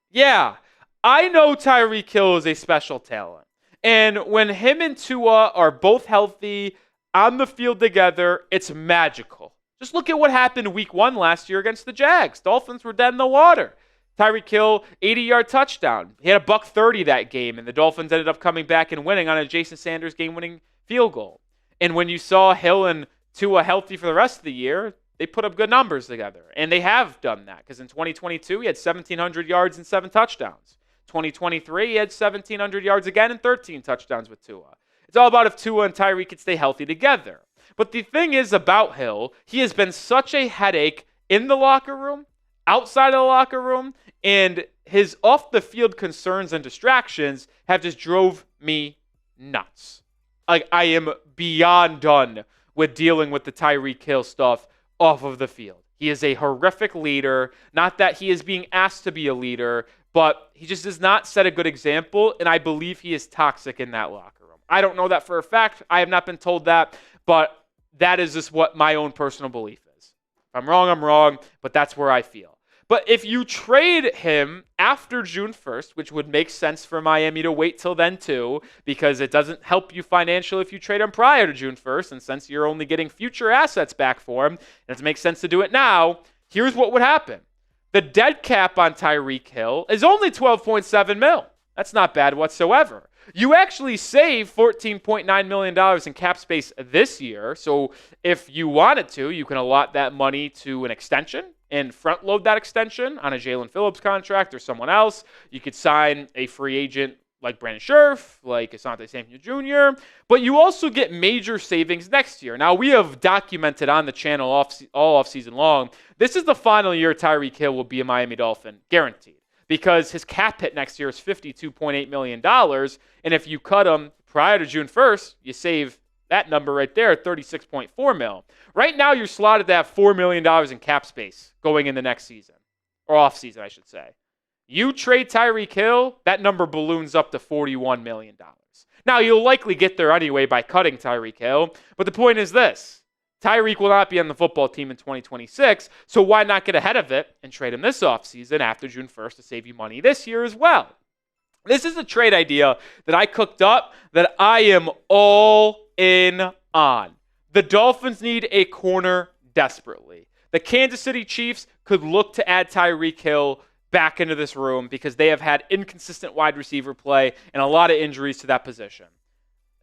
Yeah, I know Tyreek Hill is a special talent. And when him and Tua are both healthy on the field together, it's magical. Just look at what happened week 1 last year against the Jags. Dolphins were dead in the water. Tyreek Hill, 80-yard touchdown. He had a $130 that game, and the Dolphins ended up coming back and winning on a Jason Sanders game-winning field goal. And when you saw Hill and Tua healthy for the rest of the year, they put up good numbers together. And they have done that, because in 2022, he had 1,700 yards and 7 touchdowns. 2023, he had 1,700 yards again and 13 touchdowns with Tua. It's all about if Tua and Tyreek can stay healthy together. But the thing is about Hill, he has been such a headache in the locker room, outside of the locker room, and his off-the-field concerns and distractions have just drove me nuts. Like, I am beyond done with dealing with the Tyreek Hill stuff off of the field. He is a horrific leader. Not that he is being asked to be a leader, but he just does not set a good example, and I believe he is toxic in that locker room. I don't know that for a fact. I have not been told that, but that is just what my own personal belief is. If I'm wrong, I'm wrong, but that's where I feel. But if you trade him after June 1st, which would make sense for Miami to wait till then too, because it doesn't help you financially if you trade him prior to June 1st, and since you're only getting future assets back for him, it makes sense to do it now, here's what would happen. The dead cap on Tyreek Hill is only $12.7 million. That's not bad whatsoever. You actually save $14.9 million in cap space this year. So if you wanted to, you can allot that money to an extension and front load that extension on a Jalen Phillips contract or someone else. You could sign a free agent like Brandon Scherf, like Asante Samuel Jr., but you also get major savings next year. Now, we have documented on the channel all offseason long, this is the final year Tyreek Hill will be a Miami Dolphin, guaranteed, because his cap hit next year is $52.8 million, and if you cut him prior to June 1st, you save that number right there at $36.4 million. Right now, you're slotted to have $4 million in cap space going in the next season, or offseason, I should say. You trade Tyreek Hill, that number balloons up to $41 million. Now, you'll likely get there anyway by cutting Tyreek Hill, but the point is this. Tyreek will not be on the football team in 2026, so why not get ahead of it and trade him this offseason after June 1st to save you money this year as well? This is a trade idea that I cooked up that I am all in on. The Dolphins need a corner desperately. The Kansas City Chiefs could look to add Tyreek Hill back into this room because they have had inconsistent wide receiver play and a lot of injuries to that position.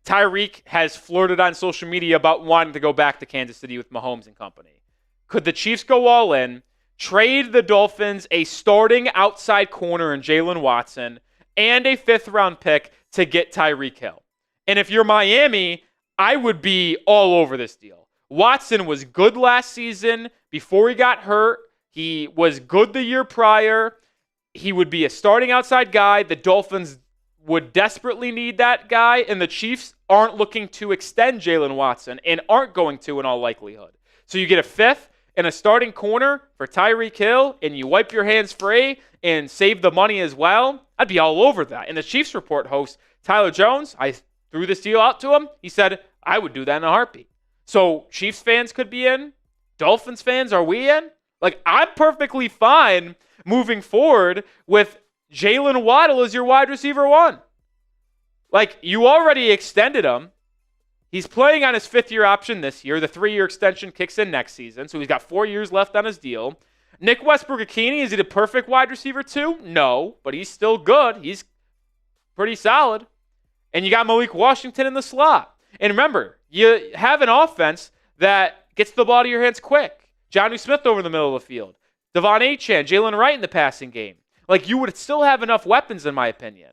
Tyreek has flirted on social media about wanting to go back to Kansas City with Mahomes and company. Could the Chiefs go all in, trade the Dolphins a starting outside corner in Jalen Watson and a 5th-round pick to get Tyreek Hill? And if you're Miami, I would be all over this deal. Watson was good last season before he got hurt. He was good the year prior. He would be a starting outside guy. The Dolphins would desperately need that guy, and the Chiefs aren't looking to extend Jalen Watson and aren't going to in all likelihood. So you get a 5th and a starting corner for Tyreek Hill, and you wipe your hands free and save the money as well. I'd be all over that. And the Chiefs Report host, Tyler Jones, I threw this deal out to him. He said, I would do that in a heartbeat. So Chiefs fans could be in. Dolphins fans, are we in? Like, I'm perfectly fine moving forward with Jalen Waddle as your wide receiver 1. Like, you already extended him. He's playing on his 5th-year option this year. The 3-year extension kicks in next season, so he's got 4 years left on his deal. Nick Westbrook-Ikhine, is he the perfect wide receiver 2? No, but he's still good. He's pretty solid. And you got Malik Washington in the slot. And remember, you have an offense that gets the ball to your hands quick. Jonnu Smith over the middle of the field. Devon Achane, Jalen Wright in the passing game. Like, you would still have enough weapons, in my opinion.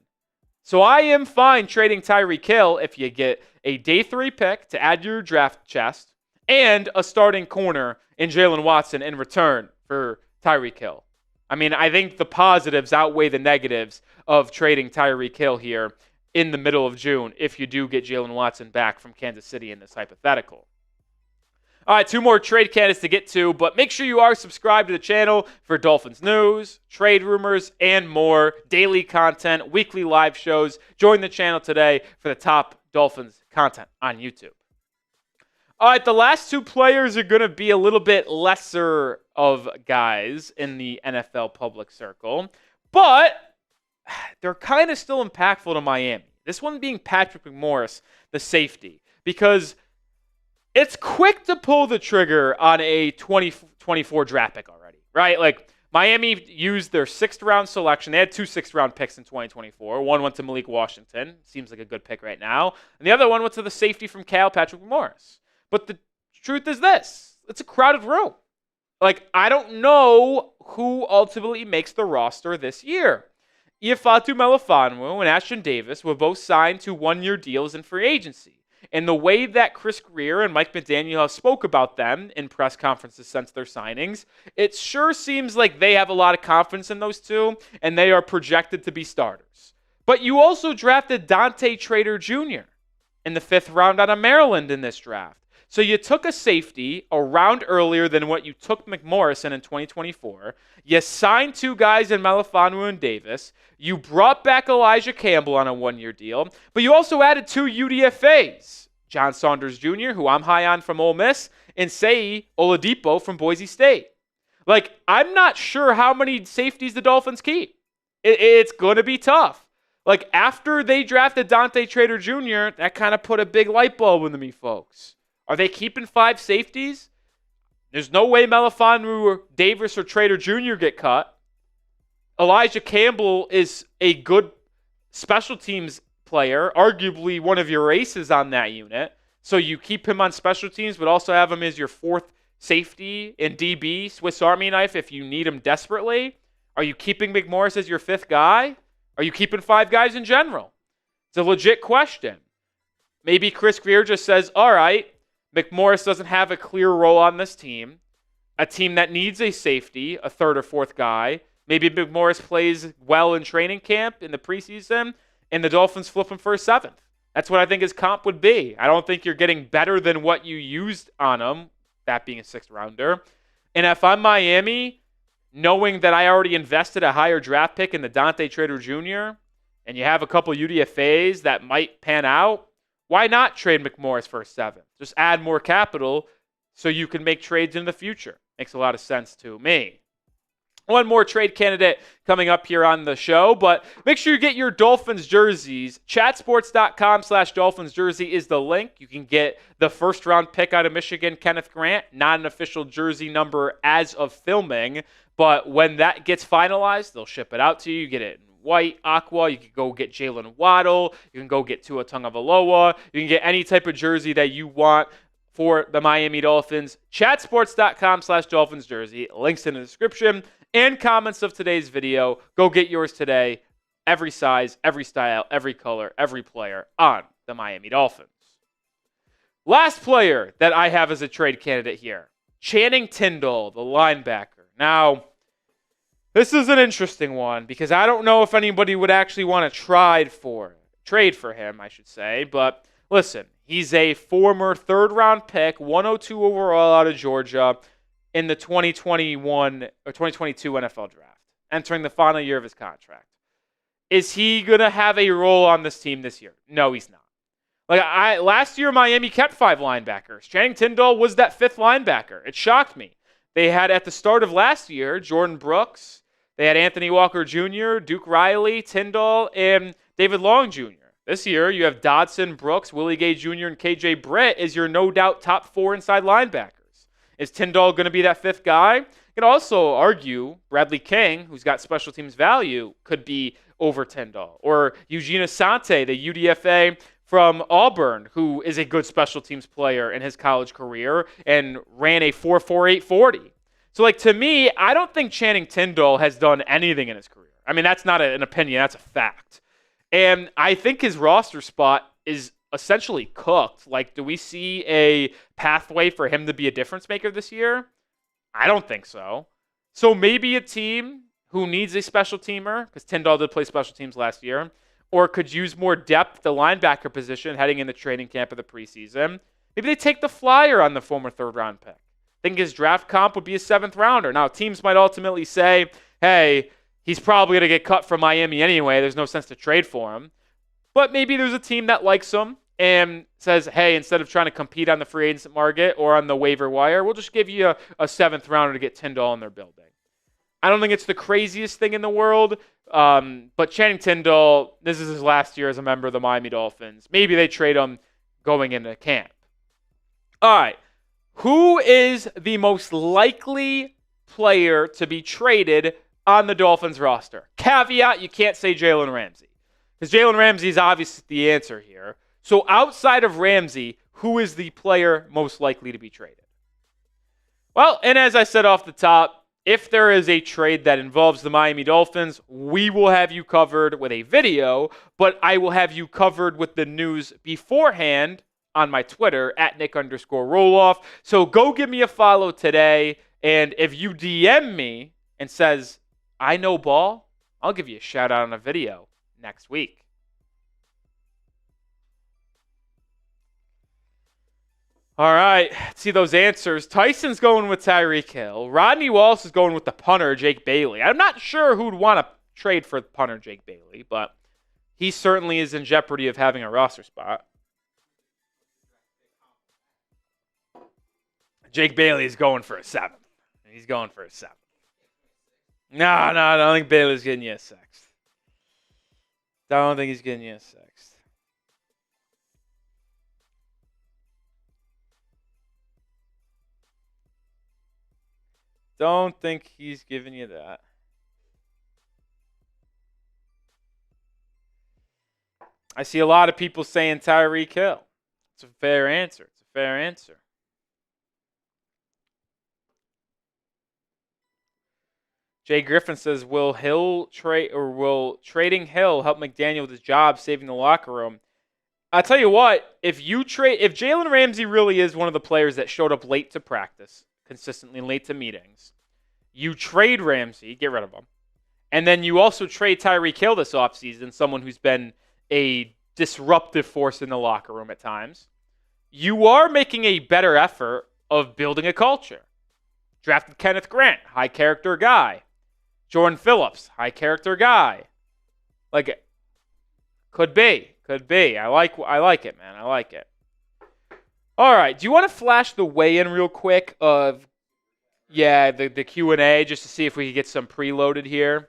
So I am fine trading Tyreek Hill if you get a day 3 pick to add your draft chest and a starting corner in Jalen Watson in return for Tyreek Hill. I mean, I think the positives outweigh the negatives of trading Tyreek Hill here in the middle of June if you do get Jalen Watson back from Kansas City in this hypothetical. All right, 2 more trade candidates to get to, but make sure you are subscribed to the channel for Dolphins news, trade rumors, and more. Daily content, weekly live shows. Join the channel today for the top Dolphins content on YouTube. All right, the last 2 players are going to be a little bit lesser of guys in the NFL public circle, but they're kind of still impactful to Miami. This one being Patrick McMorris, the safety, because it's quick to pull the trigger on a 2024 draft pick already, right? Like, Miami used their 6th-round selection. They had 2 6th-round picks in 2024. One went to Malik Washington. Seems like a good pick right now. And the other one went to the safety from Cal, Patrick McMorris. But the truth is this. It's a crowded room. Like, I don't know who ultimately makes the roster this year. Ifeatu Melifonwu and Ashton Davis were both signed to 1-year deals in free agency. And the way that Chris Grier and Mike McDaniel have spoke about them in press conferences since their signings, it sure seems like they have a lot of confidence in those 2, and they are projected to be starters. But you also drafted Dante Trader Jr. in the 5th round out of Maryland in this draft. So you took a safety a round earlier than what you took McMorris in 2024. You signed 2 guys in Melifonwu and Davis. You brought back Elijah Campbell on a 1-year deal. But you also added 2 UDFAs. John Saunders Jr., who I'm high on from Ole Miss, and Sei Oladipo from Boise State. Like, I'm not sure how many safeties the Dolphins keep. It's going to be tough. Like, after they drafted Dante Trader Jr., that kind of put a big light bulb into me, folks. Are they keeping 5 safeties? There's no way Melifonwu or Davis or Trader Jr. get cut. Elijah Campbell is a good special teams player, arguably one of your aces on that unit. So you keep him on special teams, but also have him as your 4th safety in DB, Swiss Army knife if you need him desperately. Are you keeping McMorris as your 5th guy? Are you keeping 5 guys in general? It's a legit question. Maybe Chris Grier just says, all right, McMorris doesn't have a clear role on this team, a team that needs a safety, a third or fourth guy. Maybe McMorris plays well in training camp in the preseason, and the Dolphins flip him for a seventh. That's what I think his comp would be. I don't think you're getting better than what you used on him, that being a sixth rounder. And if I'm Miami, knowing that I already invested a higher draft pick in the Dante Trader Jr., and you have a couple UDFAs that might pan out, why not trade McMorris for a seventh? Just add more capital so you can make trades in the future. Makes a lot of sense to me. One more trade candidate coming up here on the show, but make sure you get your Dolphins jerseys. Chatsports.com/Dolphins jersey is the link. You can get the first round pick out of Michigan, Kenneth Grant, not an official jersey number as of filming, but when that gets finalized, they'll ship it out to you. You get it in white, aqua. You can go get Jalen Waddle. You can go get Tua Tagovailoa. You can get any type of jersey that you want for the Miami Dolphins. Chatsports.com/Dolphins jersey. Links in the description and comments of today's video. Go get yours today. Every size, every style, every color, every player on the Miami Dolphins. Last player that I have as a trade candidate here, Channing Tindall, the linebacker. Now, this is an interesting one because I don't know if anybody would actually want to trade for him, I should say. But listen, he's a former third-round pick, 102 overall out of Georgia in the 2021 or 2022 NFL draft, entering the final year of his contract. Is he going to have a role on this team this year? No, he's not. Last year, Miami kept 5 linebackers. Channing Tindall was that 5th linebacker. It shocked me. They had, at the start of last year, Jordan Brooks. They had Anthony Walker Jr., Duke Riley, Tindall, and David Long Jr. This year, you have Dodson, Brooks, Willie Gay Jr., and KJ Britt as your no doubt top 4 inside linebackers. Is Tindall going to be that 5th guy? You can also argue Bradley King, who's got special teams value, could be over Tindall. Or Eugene Asante, the UDFA from Auburn, who is a good special teams player in his college career and ran a 4.48 40. So, to me, I don't think Channing Tindall has done anything in his career. I mean, that's not an opinion. That's a fact. And I think his roster spot is essentially cooked. Do we see a pathway for him to be a difference maker this year? I don't think so. So maybe a team who needs a special teamer, because Tindall did play special teams last year, or could use more depth at the linebacker position heading into training camp of the preseason. Maybe they take the flyer on the former third-round pick. I think his draft comp would be a 7th rounder. Now, teams might ultimately say, hey, he's probably going to get cut from Miami anyway. There's no sense to trade for him. But maybe there's a team that likes him and says, hey, instead of trying to compete on the free agent market or on the waiver wire, we'll just give you a 7th rounder to get Tindall in their building. I don't think it's the craziest thing in the world, but Channing Tindall, this is his last year as a member of the Miami Dolphins. Maybe they trade him going into camp. All right. Who is the most likely player to be traded on the Dolphins roster? Caveat, you can't say Jalen Ramsey, because Jalen Ramsey is obviously the answer here. So outside of Ramsey, who is the player most likely to be traded? Well, and as I said off the top, if there is a trade that involves the Miami Dolphins, we will have you covered with a video, but I will have you covered with the news beforehand on my Twitter at Nic_Rohloff. So go give me a follow today, and if you DM me and says, I know ball, I'll give you a shout out on a video next week. All right, let's see those answers. Tyson's going with Tyreek Hill. Rodney Wallace is going with the punter, Jake Bailey. I'm not sure who'd want to trade for the punter, Jake Bailey, but he certainly is in jeopardy of having a roster spot. Jake Bailey is going for a 7th. He's going for a 7th. No, I don't think Bailey's getting you a 6th. Don't think he's getting you a 6th. Don't think he's giving you that. I see a lot of people saying Tyreek Hill. It's a fair answer. Jay Griffin says, will trading Hill help McDaniel with his job, saving the locker room? I'll tell you what, if Jalen Ramsey really is one of the players that showed up late to practice, consistently late to meetings, you trade Ramsey, get rid of him. And then you also trade Tyreek Hill this offseason, someone who's been a disruptive force in the locker room at times. You are making a better effort of building a culture. Drafted Kenneth Grant, high character guy. Jordan Phillips, high character guy. Like, could be. I like it, man. I like it. All right. Do you want to flash the weigh-in real quick of, the Q&A just to see if we can get some preloaded here?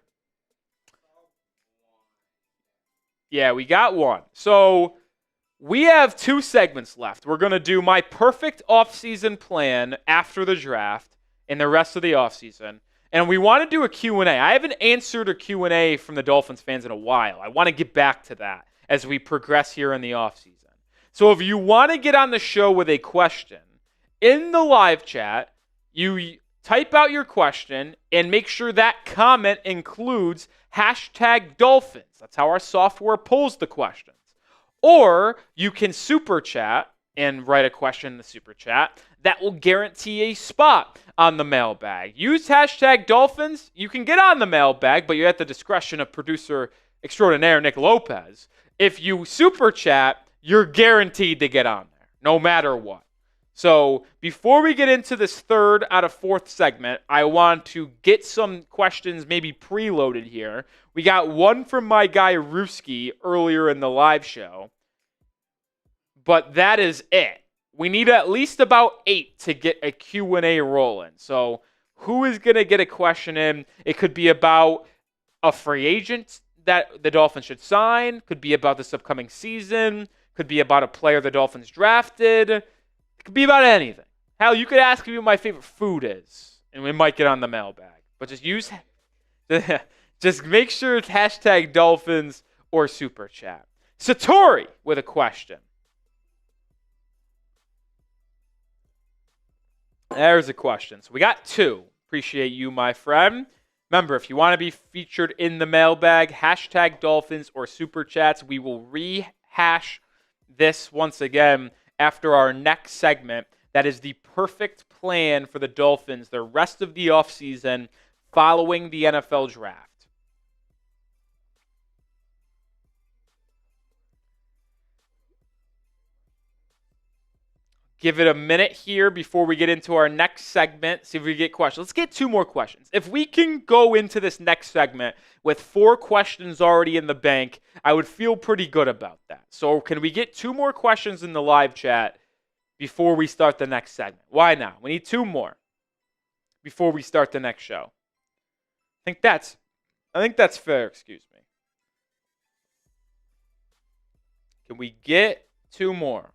Yeah, we got one. So we have 2 segments left. We're going to do my perfect offseason plan after the draft and the rest of the offseason. And we want to do a Q&A. I haven't answered a Q&A from the Dolphins fans in a while. I want to get back to that as we progress here in the offseason. So if you want to get on the show with a question, in the live chat, you type out your question and make sure that comment includes #Dolphins. That's how our software pulls the questions. Or you can super chat and write a question in the super chat. That will guarantee a spot on the mailbag. Use #Dolphins. You can get on the mailbag, but you're at the discretion of producer extraordinaire Nick Lopez. If you super chat, you're guaranteed to get on there, no matter what. So before we get into this 3rd out of 4th segment, I want to get some questions maybe preloaded here. We got one from my guy Ruski earlier in the live show, but that is it. We need at least about 8 to get a Q&A rolling. So who is going to get a question in? It could be about a free agent that the Dolphins should sign. Could be about this upcoming season. Could be about a player the Dolphins drafted. It could be about anything. Hell, you could ask me what my favorite food is, and we might get on the mailbag. But just make sure it's #Dolphins or Super Chat. Satori with a question. There's a question. So we got 2. Appreciate you, my friend. Remember, if you want to be featured in the mailbag, #Dolphins or Super Chats, we will rehash this once again after our next segment. That is the perfect plan for the Dolphins the rest of the offseason following the NFL draft. Give it a minute here before we get into our next segment, see if we get questions. Let's get 2 more questions. If we can go into this next segment with 4 questions already in the bank, I would feel pretty good about that. So can we get 2 more questions in the live chat before we start the next segment? Why not? We need 2 more before we start the next show. I think that's fair, excuse me. Can we get 2 more?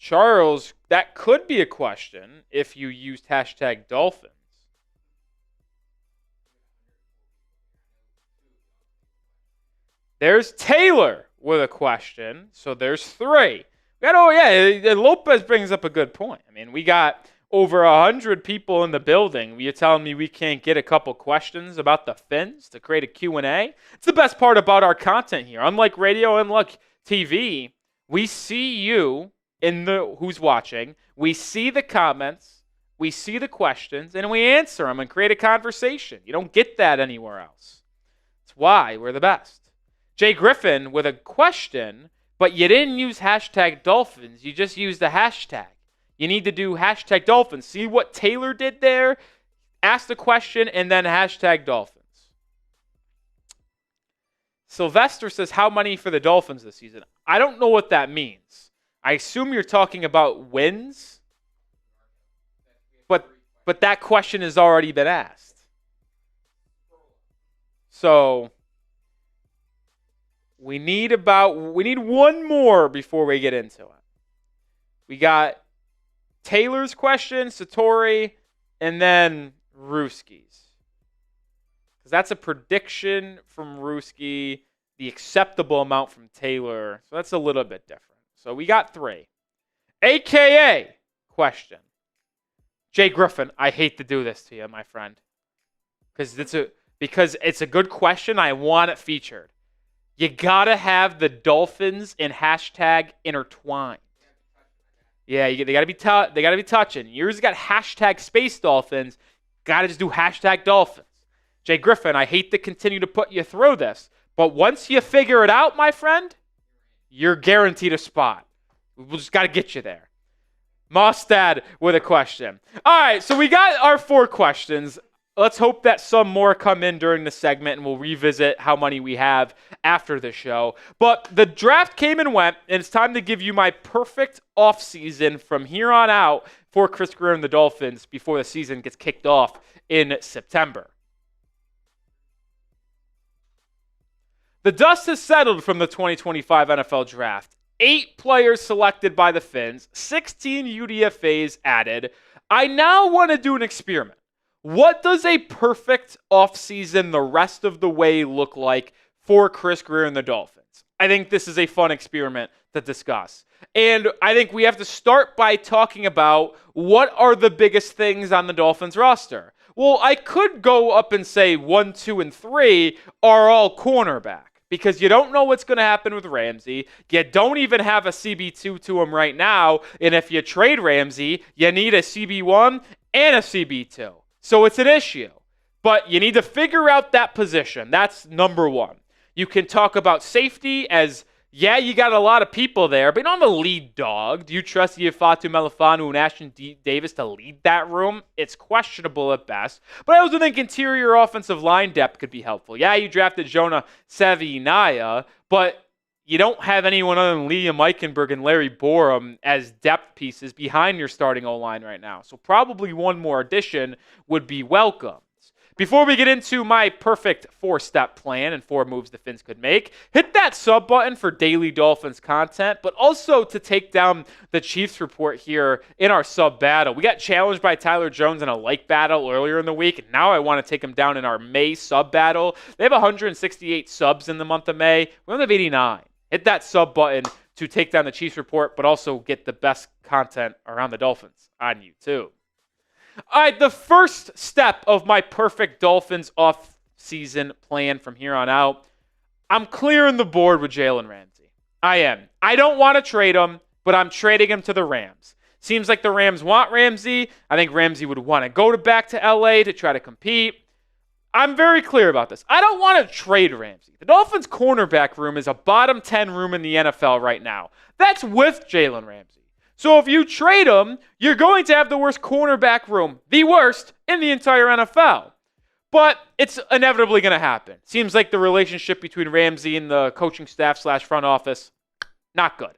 Charles, that could be a question if you used #Dolphins. There's Taylor with a question, so there's 3. Lopez brings up a good point. I mean, we got over 100 people in the building. You're telling me we can't get a couple questions about the Fins to create a Q&A? It's the best part about our content here. Unlike radio and like TV, we see you who's watching. We see the comments, we see the questions, and we answer them and create a conversation. You don't get that anywhere else. That's why we're the best. Jay Griffin with a question, but you didn't use #Dolphins. You just used the hashtag. You need to do #Dolphins. See what Taylor did there? Ask the question and then #Dolphins. Sylvester says, how many for the Dolphins this season? I don't know what that means. I assume you're talking about wins, but that question has already been asked. So we need 1 more before we get into it. We got Taylor's question, Satori, and then Ruski's. Because that's a prediction from Ruski, the acceptable amount from Taylor. So that's a little bit different. So we got 3. AKA question. Jay Griffin, I hate to do this to you, my friend. Because it's a good question. I want it featured. You gotta have the Dolphins and hashtag intertwined. Yeah, they gotta be touching. Yours got hashtag Space Dolphins. Gotta just do hashtag Dolphins. Jay Griffin, I hate to continue to put you through this, but once you figure it out, my friend, you're guaranteed a spot. We just gotta get you there. Mostad with a question. All right, so we got our 4 questions. Let's hope that some more come in during the segment, and we'll revisit how many we have after the show. But the draft came and went, and it's time to give you my perfect offseason from here on out for Chris Grier and the Dolphins before the season gets kicked off in September. The dust has settled from the 2025 NFL Draft. 8 players selected by the Fins, 16 UDFAs added. I now want to do an experiment. What does a perfect offseason the rest of the way look like for Chris Grier and the Dolphins? I think this is a fun experiment to discuss. And I think we have to start by talking about what are the biggest things on the Dolphins roster. Well, I could go up and say 1, 2, and 3 are all cornerback because you don't know what's going to happen with Ramsey. You don't even have a CB2 to him right now. And if you trade Ramsey, you need a CB1 and a CB2. So it's an issue, but you need to figure out that position. That's number 1. You can talk about safety as, yeah, you got a lot of people there, but not a lead dog. Do you trust Ifeatu Melifonwu and Ashton Davis to lead that room? It's questionable at best, but I also think interior offensive line depth could be helpful. Yeah, you drafted Jonah Savinaya, but you don't have anyone other than Liam Eichenberg and Larry Borum as depth pieces behind your starting O-line right now. So probably one more addition would be welcomed. Before we get into my perfect 4-step plan and 4 moves the Fins could make, hit that sub button for daily Dolphins content, but also to take down the Chiefs report here in our sub battle. We got challenged by Tyler Jones in a like battle earlier in the week, and now I want to take him down in our May sub battle. They have 168 subs in the month of May. We only have 89. Hit that sub button to take down the Chiefs report, but also get the best content around the Dolphins on YouTube. All right, the first step of my perfect Dolphins off-season plan from here on out, I'm clearing the board with Jalen Ramsey. I am. I don't want to trade him, but I'm trading him to the Rams. Seems like the Rams want Ramsey. I think Ramsey would want to go back to LA to try to compete. I'm very clear about this. I don't want to trade Ramsey. The Dolphins' cornerback room is a bottom 10 room in the NFL right now. That's with Jalen Ramsey. So if you trade him, you're going to have the worst cornerback room, the worst in the entire NFL. But it's inevitably going to happen. Seems like the relationship between Ramsey and the coaching staff / front office, not good.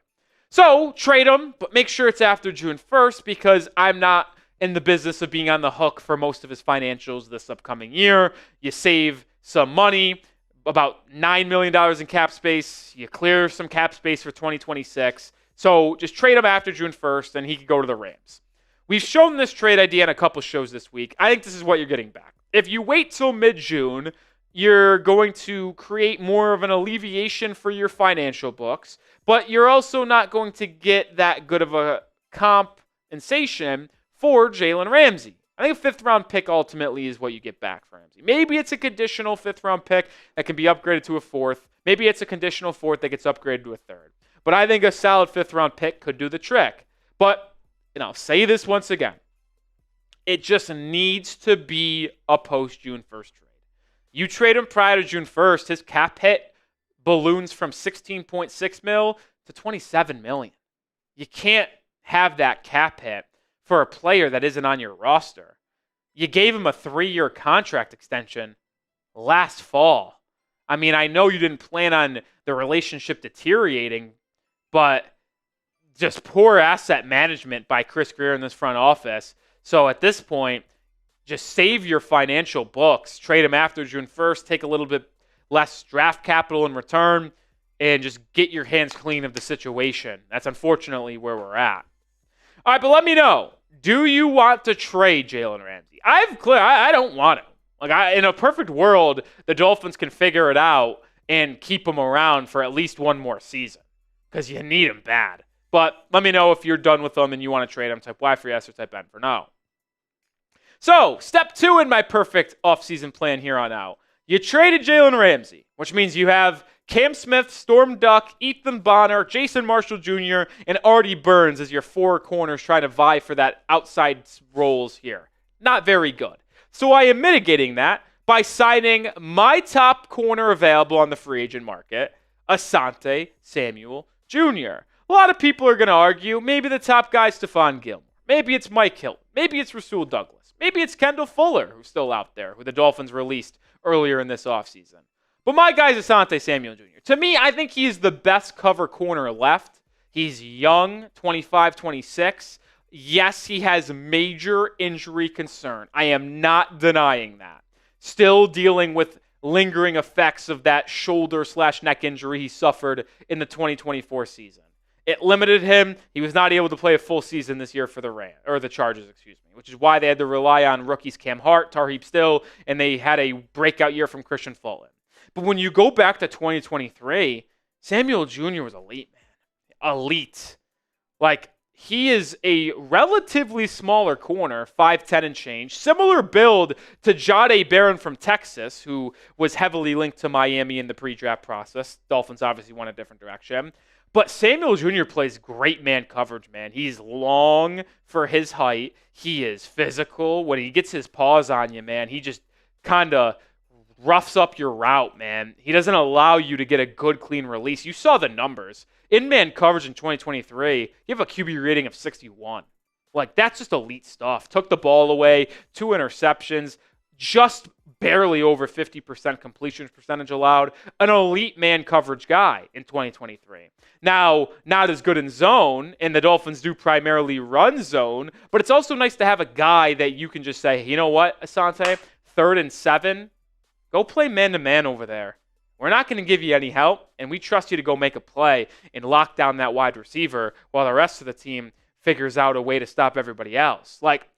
So trade him, but make sure it's after June 1st because I'm not in the business of being on the hook for most of his financials this upcoming year. You save some money, about $9 million in cap space. You clear some cap space for 2026. So just trade him after June 1st, and he could go to the Rams. We've shown this trade idea on a couple shows this week. I think this is what you're getting back. If you wait till mid-June, you're going to create more of an alleviation for your financial books, but you're also not going to get that good of a compensation for Jalen Ramsey. I think a 5th-round pick ultimately is what you get back for Ramsey. Maybe it's a conditional 5th-round pick that can be upgraded to a 4th. Maybe it's a conditional 4th that gets upgraded to a 3rd. But I think a solid 5th-round pick could do the trick. But, I'll say this once again. It just needs to be a post-June 1st trade. You trade him prior to June 1st, his cap hit balloons from $16.6 million to $27 million. You can't have that cap hit for a player that isn't on your roster. You gave him a 3-year contract extension last fall. I mean, I know you didn't plan on the relationship deteriorating, but just poor asset management by Chris Grier in this front office. So at this point, just save your financial books, trade him after June 1st, take a little bit less draft capital in return, and just get your hands clean of the situation. That's unfortunately where we're at. All right, but let me know. Do you want to trade Jalen Ramsey? I don't want him. In a perfect world, the Dolphins can figure it out and keep him around for at least one more season because you need him bad. But let me know if you're done with them and you want to trade them. Type Y for yes or type N for no. So, step 2 in my perfect offseason plan here on out. You traded Jalen Ramsey, which means you have Cam Smith, Storm Duck, Ethan Bonner, Jason Marshall Jr., and Artie Burns as your 4 corners trying to vie for that outside roles here. Not very good. So I am mitigating that by signing my top corner available on the free agent market, Asante Samuel Jr. A lot of people are going to argue maybe the top guy is Stephon Gilmore. Maybe it's Mike Hill. Maybe it's Rasul Douglas. Maybe it's Kendall Fuller, who's still out there, who the Dolphins released earlier in this offseason. But my guy is Asante Samuel Jr. To me, I think he's the best cover corner left. He's young, 25, 26. Yes, he has major injury concern. I am not denying that. Still dealing with lingering effects of that shoulder/neck injury he suffered in the 2024 season. It limited him. He was not able to play a full season this year for the Chargers, which is why they had to rely on rookies Cam Hart, Tarheeb Still, and they had a breakout year from Christian Fulton. But when you go back to 2023, Samuel Jr. was elite, man. Elite. Like, he is a relatively smaller corner, 5'10 and change. Similar build to Jahdae Barron from Texas, who was heavily linked to Miami in the pre-draft process. Dolphins obviously went a different direction. But Samuel Jr. plays great man coverage, man. He's long for his height. He is physical. When he gets his paws on you, man, he just kind of roughs up your route, man. He doesn't allow you to get a good, clean release. You saw the numbers. In man coverage in 2023, you have a QB rating of 61. Like, that's just elite stuff. Took the ball away, 2 interceptions, just barely over 50% completion percentage allowed. An elite man coverage guy in 2023. Now, not as good in zone, and the Dolphins do primarily run zone, but it's also nice to have a guy that you can just say, you know what, Asante, 3rd and 7, go play man-to-man over there. We're not going to give you any help, and we trust you to go make a play and lock down that wide receiver while the rest of the team figures out a way to stop everybody else. Like,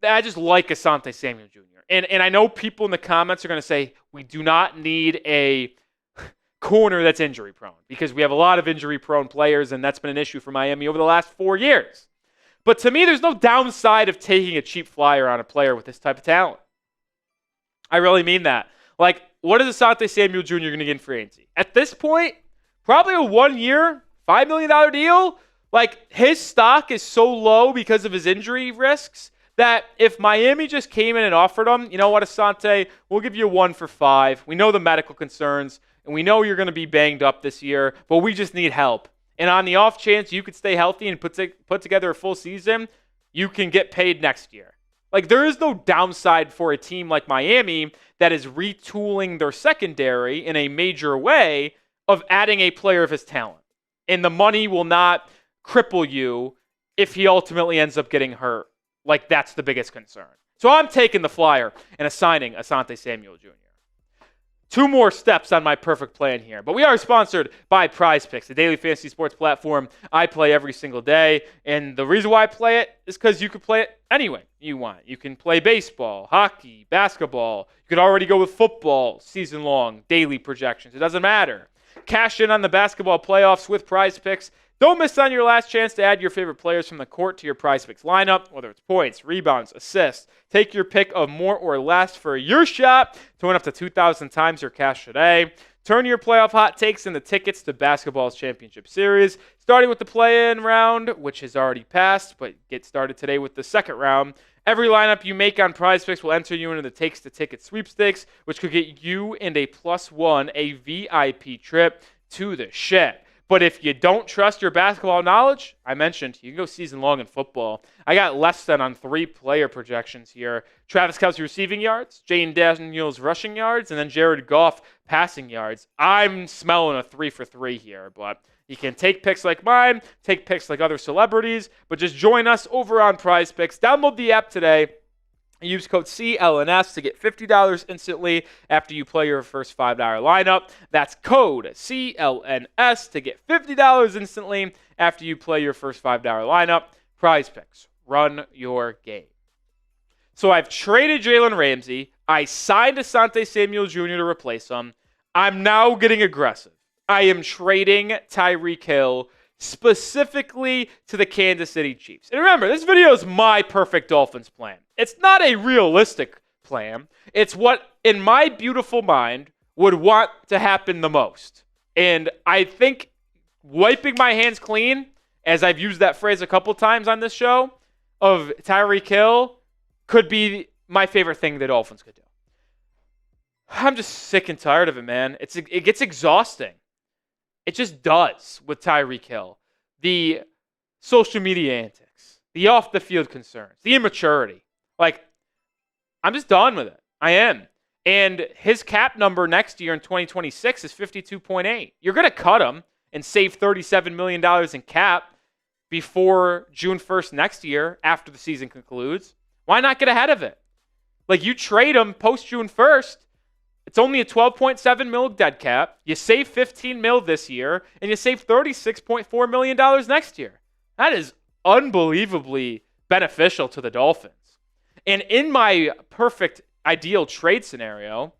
I just like Asante Samuel Jr. And I know people in the comments are going to say, we do not need a corner that's injury-prone because we have a lot of injury-prone players, and that's been an issue for Miami over the last 4 years. But to me, there's no downside of taking a cheap flyer on a player with this type of talent. I really mean that. Like, what is Asante Samuel Jr. going to get in free agency? At this point, probably a 1-year, $5 million deal. Like, his stock is so low because of his injury risks that if Miami just came in and offered him, you know what, Asante, we'll give you 1 for $5. We know the medical concerns, and we know you're going to be banged up this year, but we just need help. And on the off chance you could stay healthy and put together a full season, you can get paid next year. Like, there is no downside for a team like Miami that is retooling their secondary in a major way of adding a player of his talent. And the money will not cripple you if he ultimately ends up getting hurt. Like, that's the biggest concern. So I'm taking the flyer and assigning Asante Samuel Jr. 2 more steps on my perfect plan here. But we are sponsored by Prize Picks, the daily fantasy sports platform I play every single day. And the reason why I play it is because you could play it any way you want. You can play baseball, hockey, basketball. You could already go with football, season-long, daily projections. It doesn't matter. Cash in on the basketball playoffs with Prize Picks. Don't miss on your last chance to add your favorite players from the court to your Prize Picks lineup, whether it's points, rebounds, assists. Take your pick of more or less for your shot to win up to 2,000 times your cash today. Turn your playoff hot takes into tickets to basketball's championship series, starting with the play-in round, which has already passed, but get started today with the second round. Every lineup you make on Prize Picks will enter you into the Takes to Ticket sweepstakes, which could get you and a +1 a VIP trip to the shed. But if you don't trust your basketball knowledge, I mentioned you can go season long in football. I got less than on 3 player projections here. Travis Kelce receiving yards, Jane Daniels rushing yards, and then Jared Goff passing yards. I'm smelling a 3 for 3 here, but you can take picks like mine, take picks like other celebrities, but just join us over on Prize Picks. Download the app today. Use code CLNS to get $50 instantly after you play your first $5 lineup. That's code CLNS to get $50 instantly after you play your first $5 lineup. Prize Picks. Run your game. So I've traded Jalen Ramsey. I signed Asante Samuel Jr. to replace him. I'm now getting aggressive. I am trading Tyreek Hill, specifically to the Kansas City Chiefs. And remember, this video is my perfect Dolphins plan. It's not a realistic plan. It's what, in my beautiful mind, would want to happen the most. And I think wiping my hands clean, as I've used that phrase a couple times on this show, of Tyreek Hill could be my favorite thing the Dolphins could do. I'm just sick and tired of it, man. It gets exhausting. It just does with Tyreek Hill. The social media antics, the off-the-field concerns, the immaturity. Like, I'm just done with it. I am. And his cap number next year in 2026 is 52.8. You're going to cut him and save $37 million in cap before June 1st next year after the season concludes. Why not get ahead of it? Like, you trade him post June 1st. It's only a 12.7 mil dead cap. You save 15 mil this year, and you save $36.4 million next year. That is unbelievably beneficial to the Dolphins. And in my perfect ideal trade scenario,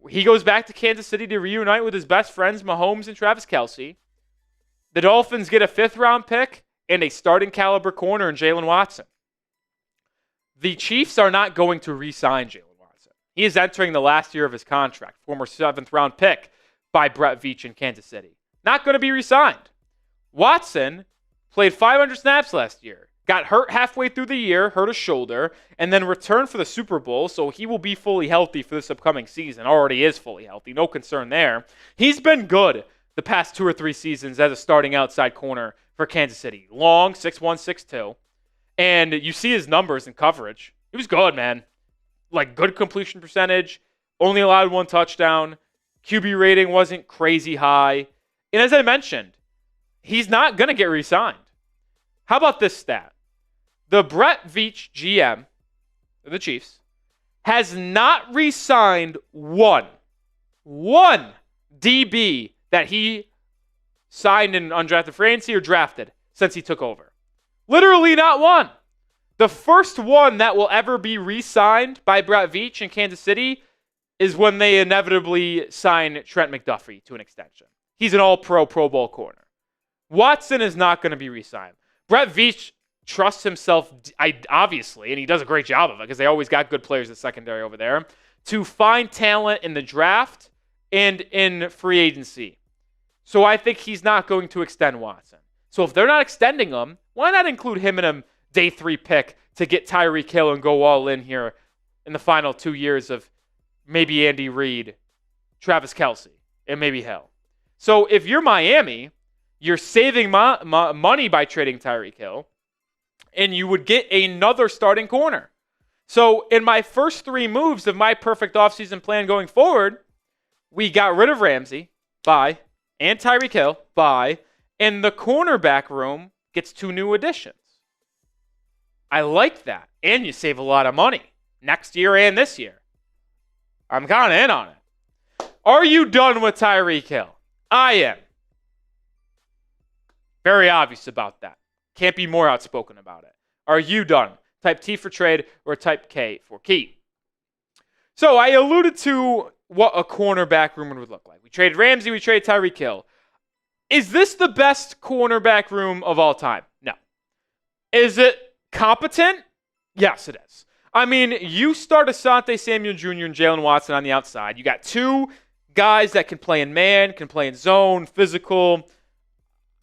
he goes back to Kansas City to reunite with his best friends, Mahomes and Travis Kelce. The Dolphins get a 5th-round pick and a starting caliber corner in Jalen Watson. The Chiefs are not going to re-sign Jalen Watson. He is entering the last year of his contract, former 7th-round pick by Brett Veach in Kansas City. Not going to be re-signed. Watson played 500 snaps last year, got hurt halfway through the year, hurt a shoulder, and then returned for the Super Bowl, so he will be fully healthy for this upcoming season. Already is fully healthy, no concern there. He's been good the past 2 or 3 seasons as a starting outside corner for Kansas City. Long, 6'1", 6'2". And you see his numbers in coverage. He was good, man. Like, good completion percentage, only allowed 1 touchdown. QB rating wasn't crazy high. And as I mentioned, he's not going to get re-signed. How about this stat? The Brett Veach GM of the Chiefs has not re-signed one DB that he signed in undrafted free agency or drafted since he took over. Literally not one. The first one that will ever be re-signed by Brett Veach in Kansas City is when they inevitably sign Trent McDuffie to an extension. He's an all-pro, Pro Bowl corner. Watson is not going to be re-signed. Brett Veach trusts himself, obviously, and he does a great job of it because they always got good players in the secondary over there, to find talent in the draft and in free agency. So I think he's not going to extend Watson. So if they're not extending him, why not include him in a day 3 pick to get Tyreek Hill and go all in here in the final 2 years of maybe Andy Reid, Travis Kelce, and maybe Hill. So if you're Miami, you're saving money by trading Tyreek Hill, and you would get another starting corner. So in my first 3 moves of my perfect offseason plan going forward, we got rid of Ramsey, bye, and Tyreek Hill, bye, and the cornerback room gets 2 new additions. I like that. And you save a lot of money next year and this year. I'm kind of in on it. Are you done with Tyreek Hill? I am. Very obvious about that. Can't be more outspoken about it. Are you done? Type T for trade or type K for key. So I alluded to what a cornerback room would look like. We traded Ramsey, we traded Tyreek Hill. Is this the best cornerback room of all time? No. Is it competent? Yes, it is. I mean, you start Asante Samuel Jr. and Jalen Watson on the outside. You got 2 guys that can play in man, can play in zone, physical,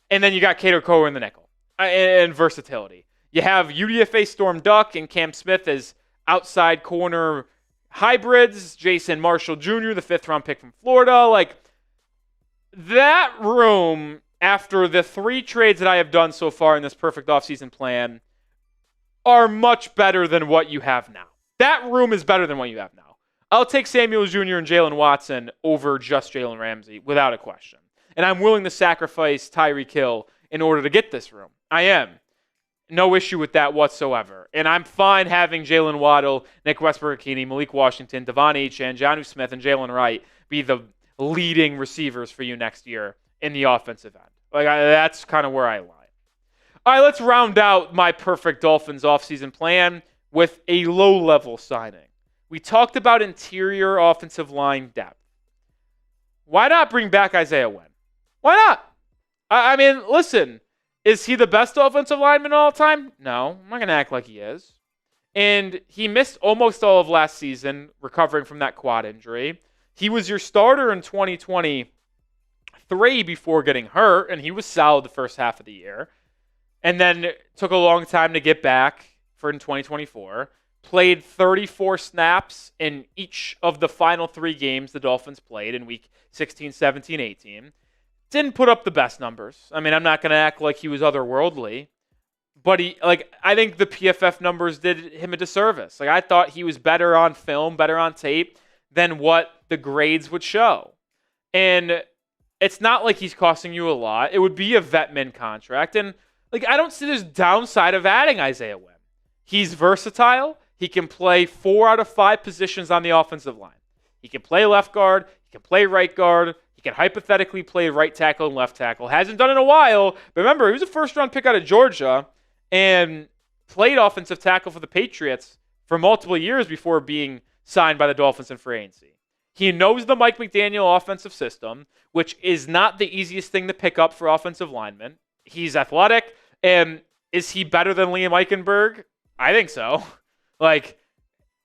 and then you got Kader Kohler in the nickel and versatility. You have UDFA Storm Duck and Cam Smith as outside corner hybrids. Jason Marshall Jr., the 5th-round pick from Florida. Like, that room, after the 3 trades that I have done so far in this perfect offseason plan, are much better than what you have now. That room is better than what you have now. I'll take Samuel Jr. and Jalen Watson over just Jalen Ramsey, without a question. And I'm willing to sacrifice Tyreek Hill in order to get this room. I am. No issue with that whatsoever. And I'm fine having Jalen Waddle, Nick Westbrook-Akini, Malik Washington, Devon Achane, Jonnu Smith, and Jalen Wright be the leading receivers for you next year in the offensive end. That's kind of where I lie. All right, let's round out my perfect Dolphins offseason plan with a low-level signing. We talked about interior offensive line depth. Why not bring back Isaiah Wynn? Why not? I mean, listen, is he the best offensive lineman of all time? No, I'm not going to act like he is. And he missed almost all of last season recovering from that quad injury. He was your starter in 2023 before getting hurt, and he was solid the first half of the year. And then took a long time to get back for in 2024. Played 34 snaps in each of the final 3 games the Dolphins played in week 16, 17, 18. Didn't put up the best numbers. I mean, I'm not going to act like he was otherworldly. But I think the PFF numbers did him a disservice. I thought he was better on film, better on tape than what the grades would show. And it's not like he's costing you a lot. It would be a vet min contract. And I don't see this downside of adding Isaiah Wynn. He's versatile. He can play 4 out of 5 positions on the offensive line. He can play left guard. He can play right guard. He can hypothetically play right tackle and left tackle. Hasn't done it in a while. But remember, he was a first-round pick out of Georgia and played offensive tackle for the Patriots for multiple years before being signed by the Dolphins in free agency. He knows the Mike McDaniel offensive system, which is not the easiest thing to pick up for offensive linemen. He's athletic. And is he better than Liam Eichenberg? I think so.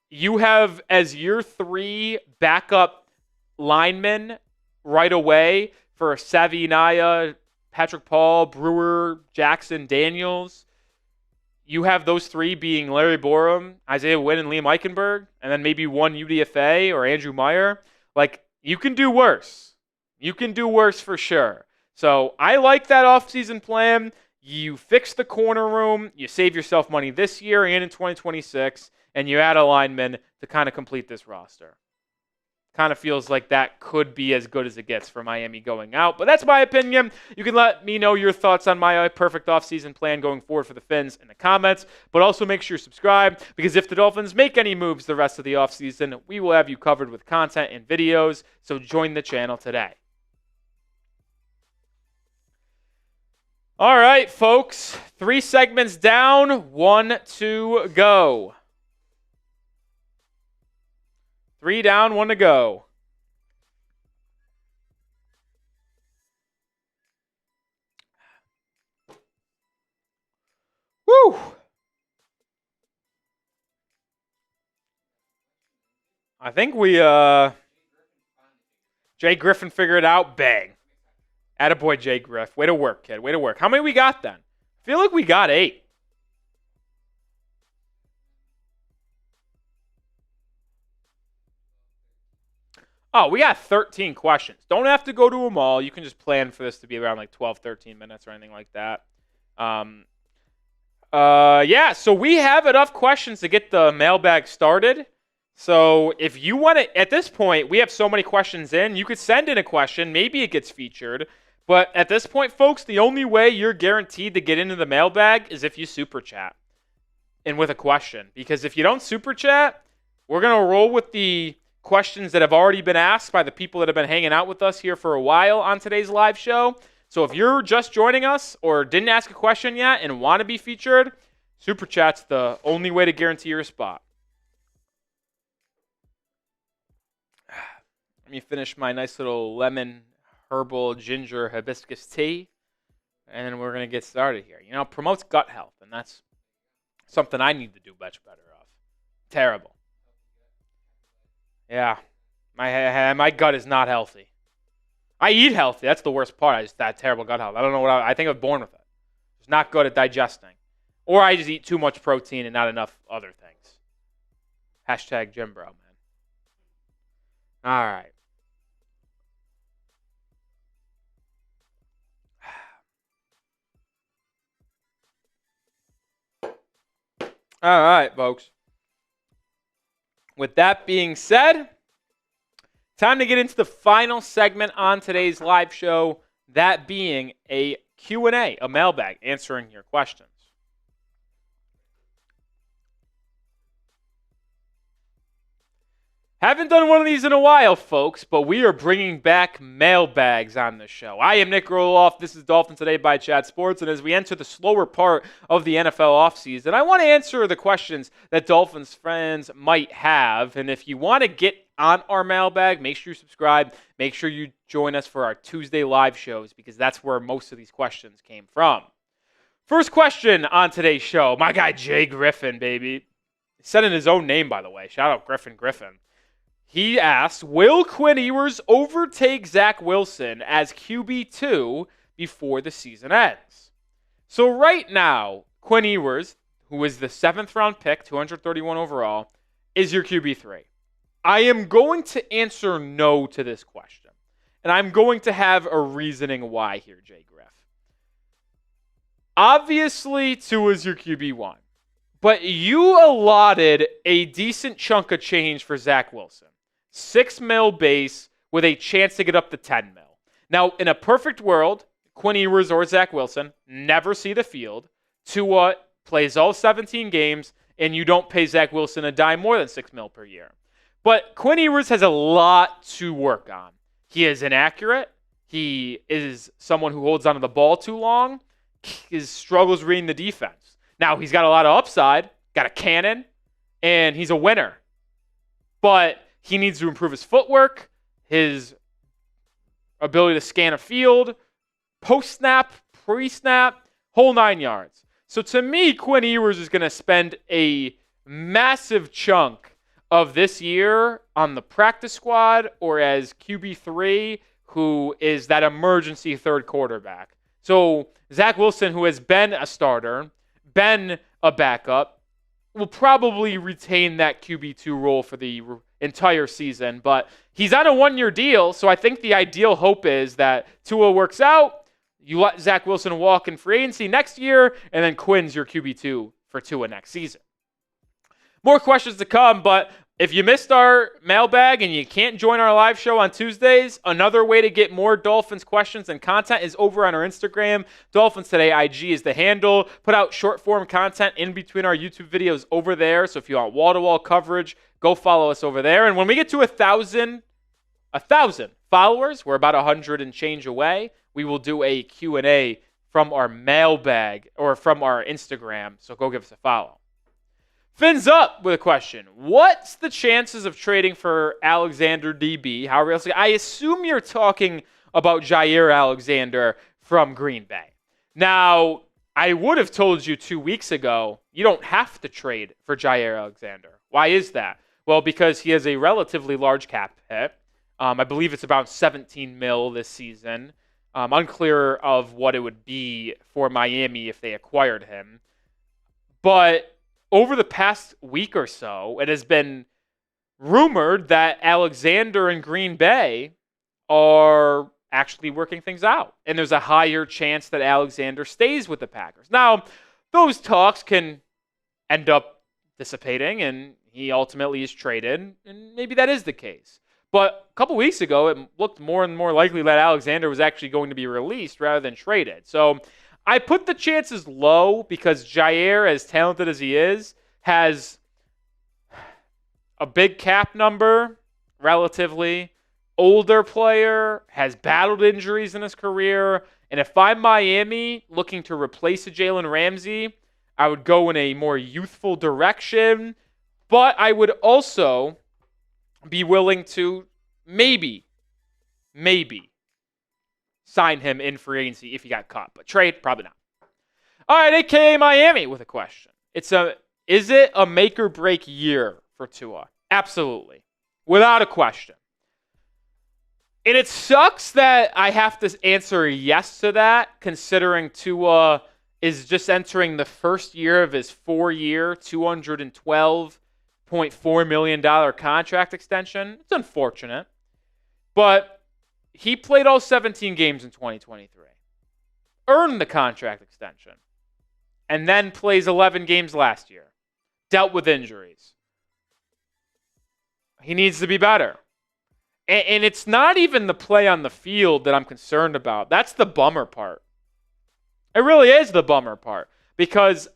You have as year 3 backup linemen right away for Savinaya, Patrick Paul, Brewer, Jackson, Daniels. You have those 3 being Larry Borum, Isaiah Wynn, and Liam Eichenberg, and then maybe one UDFA or Andrew Meyer. You can do worse. You can do worse for sure. So I like that offseason plan. You fix the corner room, you save yourself money this year and in 2026, and you add a lineman to kind of complete this roster. Kind of feels like that could be as good as it gets for Miami going out. But that's my opinion. You can let me know your thoughts on my perfect offseason plan going forward for the Fins in the comments. But also make sure you subscribe, because if the Dolphins make any moves the rest of the offseason, we will have you covered with content and videos. So join the channel today. All right, folks. 3 segments down, 1 to go. 3 down, 1 to go. Woo! I think we, Jay Griffin figured it out. Bang. Attaboy, Jay Griff. Way to work, kid. Way to work. How many we got then? I feel like we got 8. Oh, we got 13 questions. Don't have to go to them all. You can just plan for this to be around 12, 13 minutes or anything like that. Yeah, so we have enough questions to get the mailbag started. So if you want to, at this point, we have so many questions in. You could send in a question. Maybe it gets featured. But at this point, folks, the only way you're guaranteed to get into the mailbag is if you super chat and with a question. Because if you don't super chat, we're going to roll with the questions that have already been asked by the people that have been hanging out with us here for a while on today's live show. So if you're just joining us or didn't ask a question yet and want to be featured, super chat's the only way to guarantee your spot. Let me finish my nice little lemon herbal ginger hibiscus tea, and then we're going to get started here. It promotes gut health, and that's something I need to do much better of. Terrible. Yeah. My gut is not healthy. I eat healthy. That's the worst part. I just had terrible gut health. I don't know what I think I was born with it. It's not good at digesting. Or I just eat too much protein and not enough other things. Hashtag Jim Bro, man. All right. All right, folks. With that being said, time to get into the final segment on today's live show, that being a Q&A, a mailbag, answering your questions. Haven't done one of these in a while, folks, but we are bringing back mailbags on the show. I am Nic Rohloff. This is Dolphins Today by Chat Sports, and as we enter the slower part of the NFL offseason, I want to answer the questions that Dolphins fans might have, and if you want to get on our mailbag. Make sure you subscribe. Make sure you join us for our Tuesday live shows because that's where most of these questions came from. First question on today's show, my guy Jay Griffin, baby. He said in his own name, by the way. Shout out Griffin. He asks, will Quinn Ewers overtake Zach Wilson as QB2 before the season ends? So right now, Quinn Ewers, who is the 7th round pick, 231 overall, is your QB3. I am going to answer no to this question. And I'm going to have a reasoning why here, Jay Griff. Obviously, Tua is your QB1. But you allotted a decent chunk of change for Zach Wilson. $6 million base with a chance to get up to $10 million. Now, in a perfect world, Quinn Ewers or Zach Wilson never see the field. Tua plays all 17 games, and you don't pay Zach Wilson a dime more than $6 million per year. But Quinn Ewers has a lot to work on. He is inaccurate. He is someone who holds onto the ball too long. He struggles reading the defense. Now, he's got a lot of upside, got a cannon, and he's a winner. But he needs to improve his footwork, his ability to scan a field, post-snap, pre-snap, whole 9 yards. So to me, Quinn Ewers is going to spend a massive chunk of this year on the practice squad or as QB3, who is that emergency third quarterback. So Zach Wilson, who has been a starter, been a backup, will probably retain that QB2 role for the entire season. But he's on a 1-year deal, so I think the ideal hope is that Tua works out, you let Zach Wilson walk in free agency next year, and then Quinn's your QB2 for Tua next season. More questions to come, but if you missed our mailbag and you can't join our live show on Tuesdays, another way to get more Dolphins questions and content is over on our Instagram. Dolphins Today IG is the handle. Put out short-form content in between our YouTube videos over there. So if you want wall-to-wall coverage, go follow us over there. And when we get to 1,000 followers, we're about 100 and change away, we will do a Q&A from our mailbag or from our Instagram. So go give us a follow. Fins up with a question. What's the chances of trading for Alexander DB? How realistic? I assume you're talking about Jaire Alexander from Green Bay. Now, I would have told you 2 weeks ago, you don't have to trade for Jaire Alexander. Why is that? Well, because he has a relatively large cap hit. I believe it's about $17 million this season. Unclear of what it would be for Miami if they acquired him. But over the past week or so, it has been rumored that Alexander and Green Bay are actually working things out. And there's a higher chance that Alexander stays with the Packers. Now, those talks can end up dissipating and he ultimately is traded. And maybe that is the case. But a couple weeks ago, it looked more and more likely that Alexander was actually going to be released rather than traded. So I put the chances low because Jaire, as talented as he is, has a big cap number, relatively. Older player, has battled injuries in his career. And if I'm Miami looking to replace a Jalen Ramsey, I would go in a more youthful direction. But I would also be willing to maybe sign him in free agency if he got caught. But trade, probably not. All right, AKA Miami with a question. Is it a make or break year for Tua? Absolutely. Without a question. And it sucks that I have to answer yes to that, considering Tua is just entering the first year of his 4-year, $212.4 million contract extension. It's unfortunate. But he played all 17 games in 2023, earned the contract extension, and then plays 11 games last year, dealt with injuries. He needs to be better. And it's not even the play on the field that I'm concerned about. That's the bummer part. It really is the bummer part because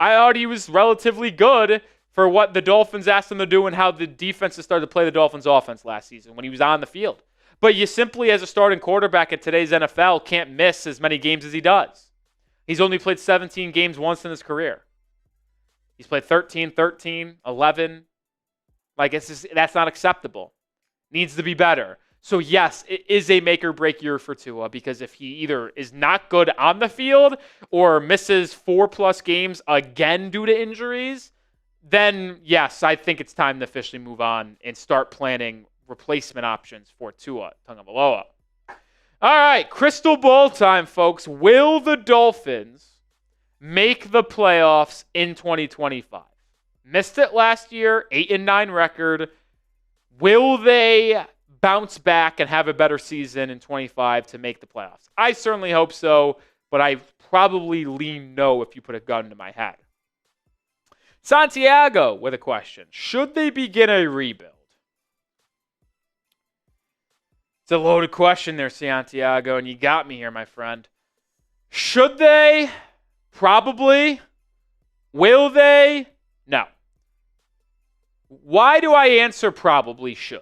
I thought he was relatively good for what the Dolphins asked him to do and how the defenses started to play the Dolphins offense last season when he was on the field. But you simply, as a starting quarterback in today's NFL, can't miss as many games as he does. He's only played 17 games once in his career. He's played 13, 11. That's not acceptable. needs to be better. So yes, it is a make or break year for Tua, because if he either is not good on the field or misses 4+ games again due to injuries, then yes, I think it's time to officially move on and start planning replacement options for Tua Tagovailoa. All right, crystal ball time, folks. Will the Dolphins make the playoffs in 2025? Missed it last year, 8-9 record. Will they bounce back and have a better season in 25 to make the playoffs? I certainly hope so, but I probably lean no if you put a gun to my head. Santiago with a question. Should they begin a rebuild? It's a loaded question there, Santiago, and you got me here, my friend. Should they? Probably. Will they? No. Why do I answer probably should?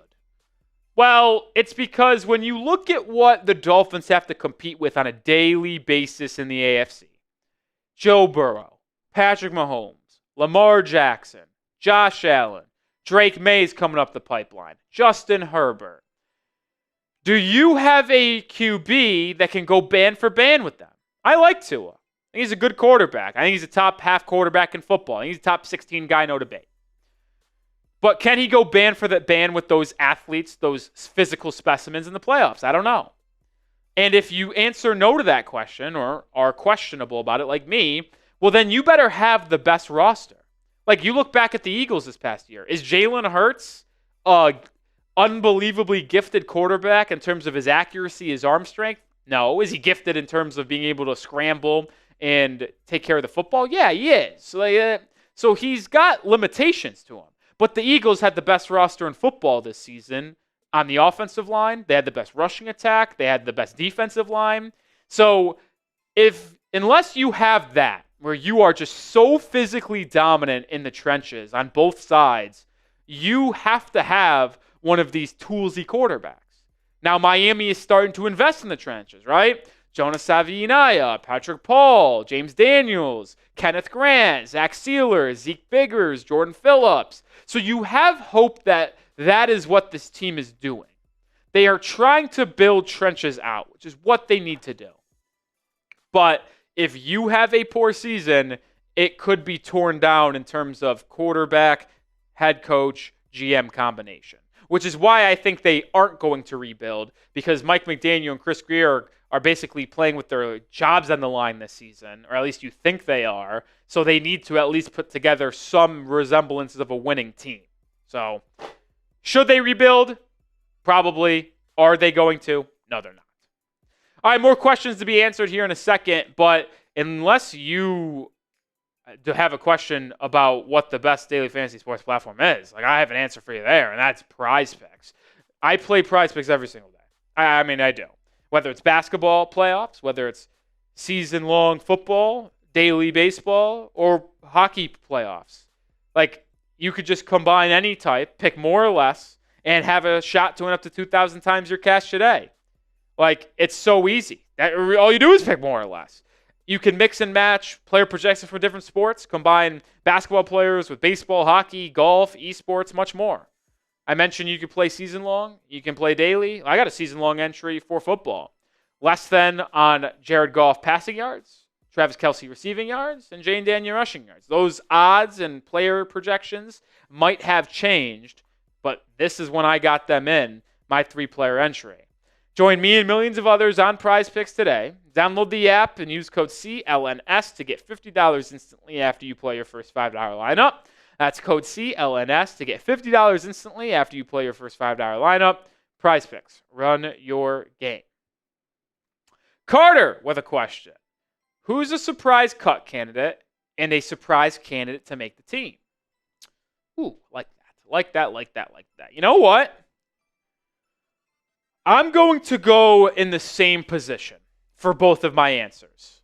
Well, it's because when you look at what the Dolphins have to compete with on a daily basis in the AFC, Joe Burrow, Patrick Mahomes, Lamar Jackson, Josh Allen, Drake May's coming up the pipeline, Justin Herbert. Do you have a QB that can go band for band with them? I like Tua. I think he's a good quarterback. I think he's a top half quarterback in football. I think he's a top 16 guy, no debate. But can he go band for the band with those athletes, those physical specimens in the playoffs? I don't know. And if you answer no to that question or are questionable about it like me, well, then you better have the best roster. Like, you look back at the Eagles this past year. Is Jalen Hurts a unbelievably gifted quarterback in terms of his accuracy, his arm strength? No. Is he gifted in terms of being able to scramble and take care of the football? Yeah, he is. So he's got limitations to him. But the Eagles had the best roster in football this season on the offensive line. They had the best rushing attack. They had the best defensive line. So unless you have that, where you are just so physically dominant in the trenches on both sides, you have to have one of these toolsy quarterbacks. Now, Miami is starting to invest in the trenches, right? Jonas Savignaya, Patrick Paul, James Daniels, Kenneth Grant, Zach Sealer, Zeke Biggers, Jordan Phillips. So you have hope that that is what this team is doing. They are trying to build trenches out, which is what they need to do. But if you have a poor season, it could be torn down in terms of quarterback, head coach, GM combination, which is why I think they aren't going to rebuild, because Mike McDaniel and Chris Grier are basically playing with their jobs on the line this season, or at least you think they are. So they need to at least put together some resemblances of a winning team. So should they rebuild? Probably. Are they going to? No, they're not. All right, more questions to be answered here in a second, but unless you have a question about what the best daily fantasy sports platform is, like, I have an answer for you there, and that's Prize Picks. I play Prize Picks every single day. I mean, I do. Whether it's basketball playoffs, whether it's season-long football, daily baseball, or hockey playoffs. Like, you could just combine any type, pick more or less, and have a shot to win up to 2,000 times your cash today. Like, it's so easy. All you do is pick more or less. You can mix and match player projections for different sports, combine basketball players with baseball, hockey, golf, esports, much more. I mentioned you could play season-long. You can play daily. I got a season-long entry for football. Less than on Jared Goff passing yards, Travis Kelce receiving yards, and Jane Daniel rushing yards. Those odds and player projections might have changed, but this is when I got them in, my 3-player entry. Join me and millions of others on Prize Picks today. Download the app and use code CLNS to get $50 instantly after you play your first $5 lineup. That's code CLNS to get $50 instantly after you play your first $5 lineup. Prize Picks. Run your game. Carter with a question. Who's a surprise cut candidate and a surprise candidate to make the team? Ooh, like that. You know what? I'm going to go in the same position for both of my answers.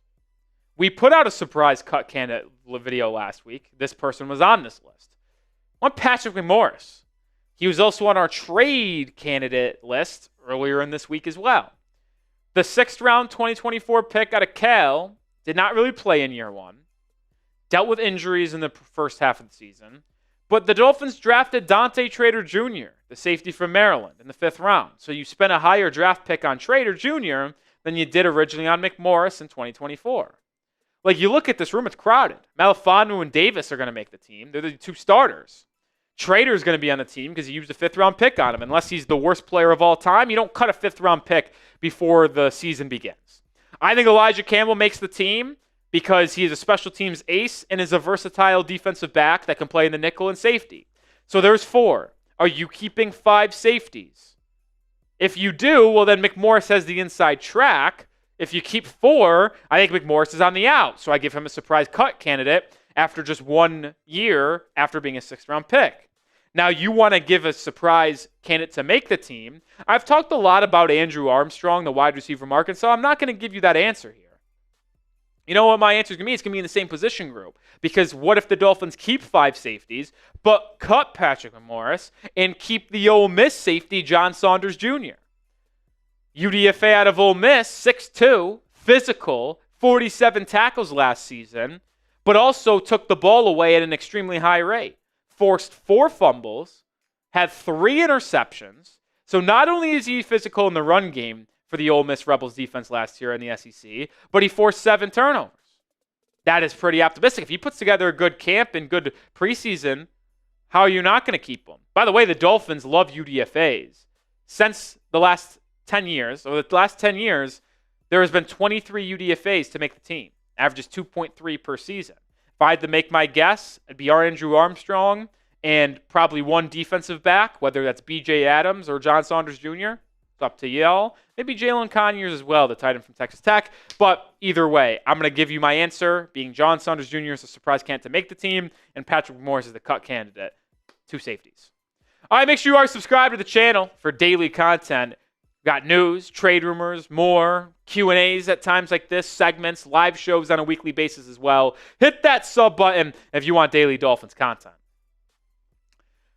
We put out a surprise cut candidate video last week. This person was on this list. I want Patrick McMorris. He was also on our trade candidate list earlier in this week as well. The 6th round 2024 pick out of Cal did not really play in year one. Dealt with injuries in the first half of the season. But the Dolphins drafted Dante Trader Jr., the safety from Maryland, in the 5th round. So you spent a higher draft pick on Trader Jr. than you did originally on McMorris in 2024. Like, you look at this room, it's crowded. Melifonwu and Davis are going to make the team. They're the 2 starters. Trader's going to be on the team because you used a 5th-round pick on him. Unless he's the worst player of all time, you don't cut a 5th-round pick before the season begins. I think Elijah Campbell makes the team because he is a special teams ace and is a versatile defensive back that can play in the nickel and safety. So there's 4. Are you keeping 5 safeties? If you do, well, then McMorris has the inside track. If you keep 4, I think McMorris is on the out. So I give him a surprise cut candidate after just 1 year after being a 6th-round pick. Now, you want to give a surprise candidate to make the team. I've talked a lot about Andrew Armstrong, the wide receiver from Arkansas. I'm not going to give you that answer here. You know what my answer is going to be? It's going to be in the same position group. Because what if the Dolphins keep 5 safeties, but cut Patrick McMorris and keep the Ole Miss safety, John Saunders Jr.? UDFA out of Ole Miss, 6'2", physical, 47 tackles last season, but also took the ball away at an extremely high rate. Forced 4 fumbles, had 3 interceptions. So not only is he physical in the run game for the Ole Miss Rebels defense last year in the SEC, but he forced 7 turnovers. That is pretty optimistic. If he puts together a good camp and good preseason, how are you not going to keep him? By the way, the Dolphins love UDFAs. Since the last 10 years, there has been 23 UDFAs to make the team. Averages 2.3 per season. If I had to make my guess, it'd be Andrew Armstrong and probably 1 defensive back, whether that's B.J. Adams or John Saunders Jr. It's up to y'all. Maybe Jalen Conyers as well, the tight end from Texas Tech. But either way, I'm going to give you my answer, being John Saunders Jr. is a surprise candidate to make the team, and Patrick McMorris is the cut candidate. 2 safeties. All right, make sure you are subscribed to the channel for daily content. Got news, trade rumors, more, Q&As at times like this, segments, live shows on a weekly basis as well. Hit that sub button if you want daily Dolphins content.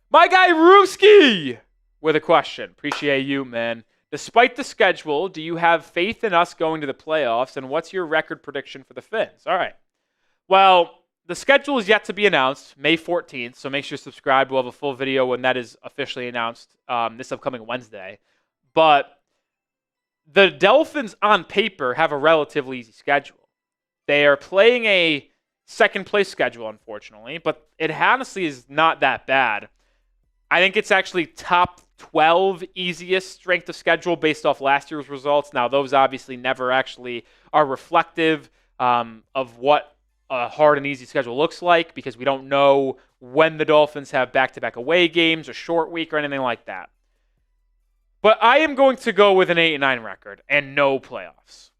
My guy Ruski with a question. Appreciate you, man. Despite the schedule, do you have faith in us going to the playoffs, and what's your record prediction for the Fins? All right. Well, the schedule is yet to be announced, May 14th, so make sure you're subscribed. We'll have a full video when that is officially announced this upcoming Wednesday. But the Dolphins on paper have a relatively easy schedule. They are playing a second-place schedule, unfortunately, but it honestly is not that bad. I think it's actually top 12 easiest strength of schedule based off last year's results. Now, those obviously never actually are reflective of what a hard and easy schedule looks like because we don't know when the Dolphins have back-to-back away games, a short week, or anything like that. But I am going to go with an 8-9 record and no playoffs.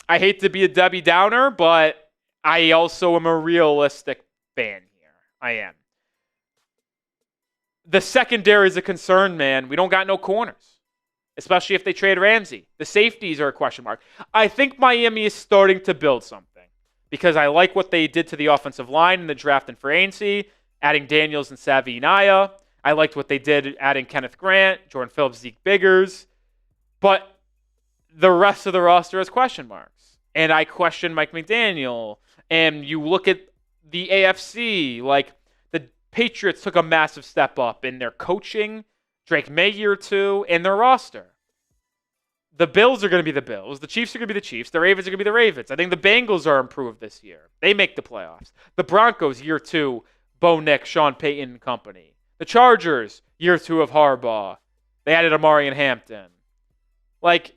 I hate to be a Debbie Downer, but I also am a realistic fan here. I am. The secondary is a concern, man. We don't got no corners, especially if they trade Ramsey. The safeties are a question mark. I think Miami is starting to build something because I like what they did to the offensive line in the draft and free agency, adding Daniels and Savi Naya. I liked what they did adding Kenneth Grant, Jordan Phillips, Zeke Biggers. But the rest of the roster has question marks. And I question Mike McDaniel. And you look at the AFC, like the Patriots took a massive step up in their coaching, Drake May year 2, and their roster. The Bills are going to be the Bills. The Chiefs are going to be the Chiefs. The Ravens are going to be the Ravens. I think the Bengals are improved this year. They make the playoffs. The Broncos, year 2, Bo Nick, Sean Payton and company. The Chargers, year 2 of Harbaugh. They added Amari and Hampton. Like,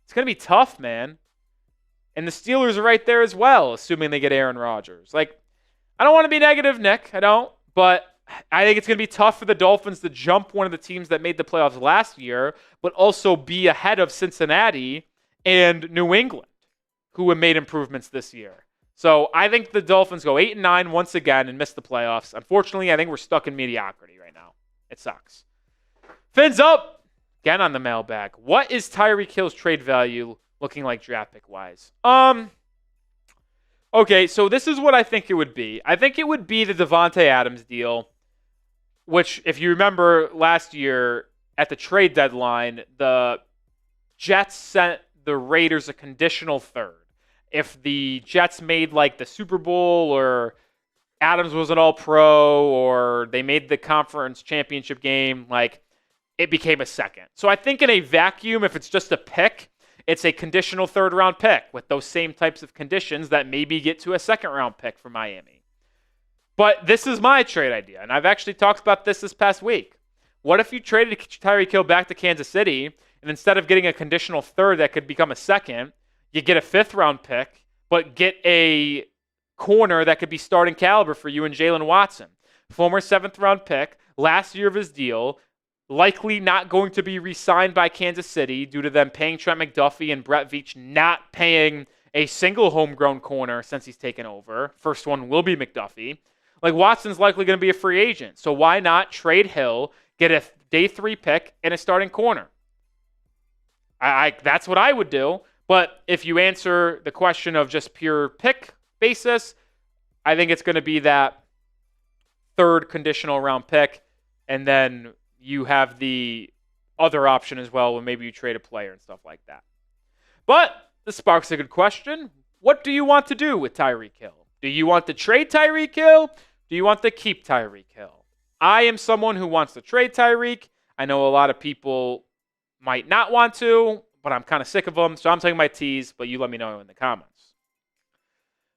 it's going to be tough, man. And the Steelers are right there as well, assuming they get Aaron Rodgers. Like, I don't want to be negative, Nick. I don't. But I think it's going to be tough for the Dolphins to jump one of the teams that made the playoffs last year, but also be ahead of Cincinnati and New England, who have made improvements this year. So I think the Dolphins go 8-9 once again and miss the playoffs. Unfortunately, I think we're stuck in mediocrity right now. It sucks. Fins up. Again on the mailbag. What is Tyreek Hill's trade value looking like draft pick wise? Okay, so this is what I think it would be. I think it would be the Devontae Adams deal, which, if you remember last year at the trade deadline, the Jets sent the Raiders a conditional third. If the Jets made like the Super Bowl or Adams was an all-pro or they made the conference championship game, like it became a second. So I think in a vacuum, if it's just a pick, it's a conditional third-round pick with those same types of conditions that maybe get to a second-round pick for Miami. But this is my trade idea, and I've actually talked about this past week. What if you traded Tyreek Hill back to Kansas City, and instead of getting a conditional third that could become a second, you get a fifth-round pick, but get a corner that could be starting caliber for you and Jalen Watson. Former seventh-round pick, last year of his deal, likely not going to be re-signed by Kansas City due to them paying Trent McDuffie and Brett Veach not paying a single homegrown corner since he's taken over. First one will be McDuffie. Like, Watson's likely going to be a free agent. So why not trade Hill, get a day 3 pick, and a starting corner? That's what I would do. But if you answer the question of just pure pick basis, I think it's going to be that third conditional round pick, and then you have the other option as well when maybe you trade a player and stuff like that. But this sparks a good question. What do you want to do with Tyreek Hill? Do you want to trade Tyreek Hill? Do you want to keep Tyreek Hill? I am someone who wants to trade Tyreek. I know a lot of people might not want to, but I'm kind of sick of them, so I'm taking my T's, but you let me know in the comments.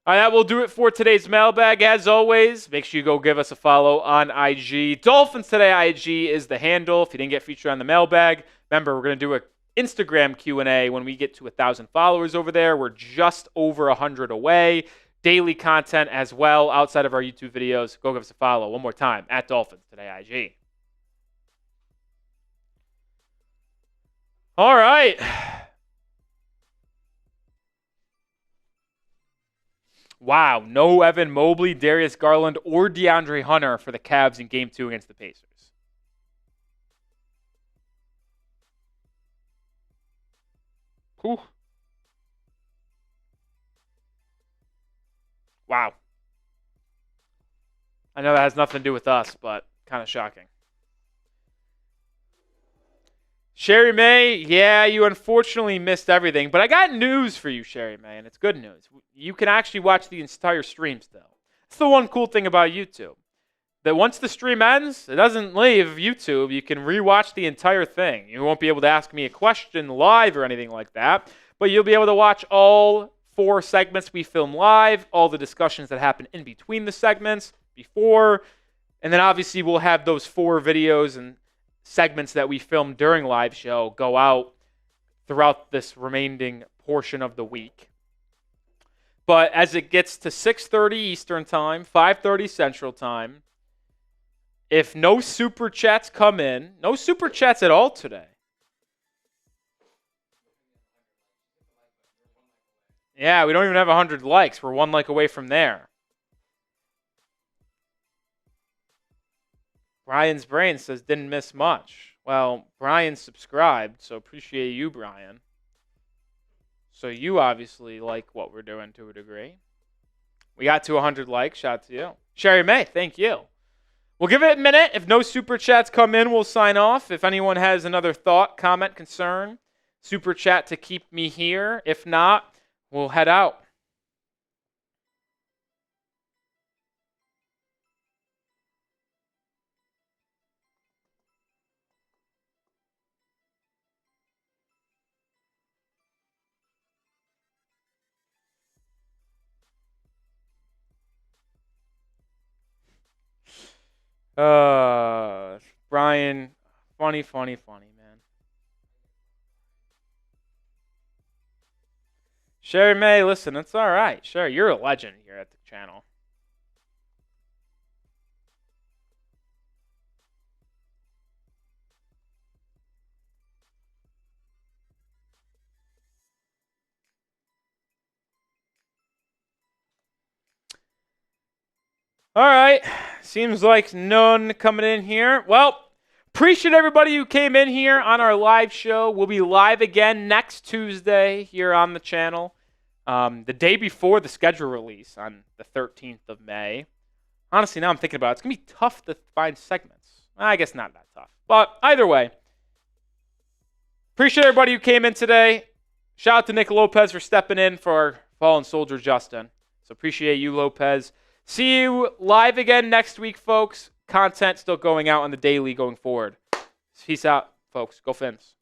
All right, that will do it for today's mailbag. As always, make sure you go give us a follow on IG. Dolphins Today IG is the handle. If you didn't get featured on the mailbag, remember, we're going to do an Instagram Q&A when we get to 1,000 followers over there. We're just over 100 away. Daily content as well outside of our YouTube videos. Go give us a follow one more time at Dolphins Today IG. All right. Wow, no Evan Mobley, Darius Garland, or DeAndre Hunter for the Cavs in Game 2 against the Pacers. Whew. Wow. I know that has nothing to do with us, but kind of shocking. Sherry May, yeah, you unfortunately missed everything, but I got news for you, Sherry May, and it's good news. You can actually watch the entire stream still. That's the one cool thing about YouTube. That once the stream ends, it doesn't leave YouTube. You can rewatch the entire thing. You won't be able to ask me a question live or anything like that, but you'll be able to watch all 4 segments we film live, all the discussions that happen in between the segments, before, and then obviously we'll have those 4 videos and segments that we filmed during live show go out throughout this remaining portion of the week. But as it gets to 6:30 Eastern Time, 5:30 Central Time, if no super chats come in, no super chats at all today. Yeah, we don't even have 100 likes. We're 1 like away from there. Brian's Brain says, didn't miss much. Well, Brian subscribed, so appreciate you, Brian. So you obviously like what we're doing to a degree. We got to 100 likes. Shout out to you. Sherry May, thank you. We'll give it a minute. If no super chats come in, we'll sign off. If anyone has another thought, comment, concern, super chat to keep me here. If not, we'll head out. Brian, funny, man. Sherry May, listen, it's all right. Sure, you're a legend here at the channel. All right. Seems like none coming in here. Well, appreciate everybody who came in here on our live show. We'll be live again next Tuesday here on the channel. The day before the schedule release on the 13th of May. Honestly, now I'm thinking about it, it's going to be tough to find segments. I guess not that tough. But either way, appreciate everybody who came in today. Shout out to Nick Lopez for stepping in for our fallen soldier, Justin. So appreciate you, Lopez. See you live again next week, folks. Content still going out on the daily going forward. Peace out, folks. Go Fins.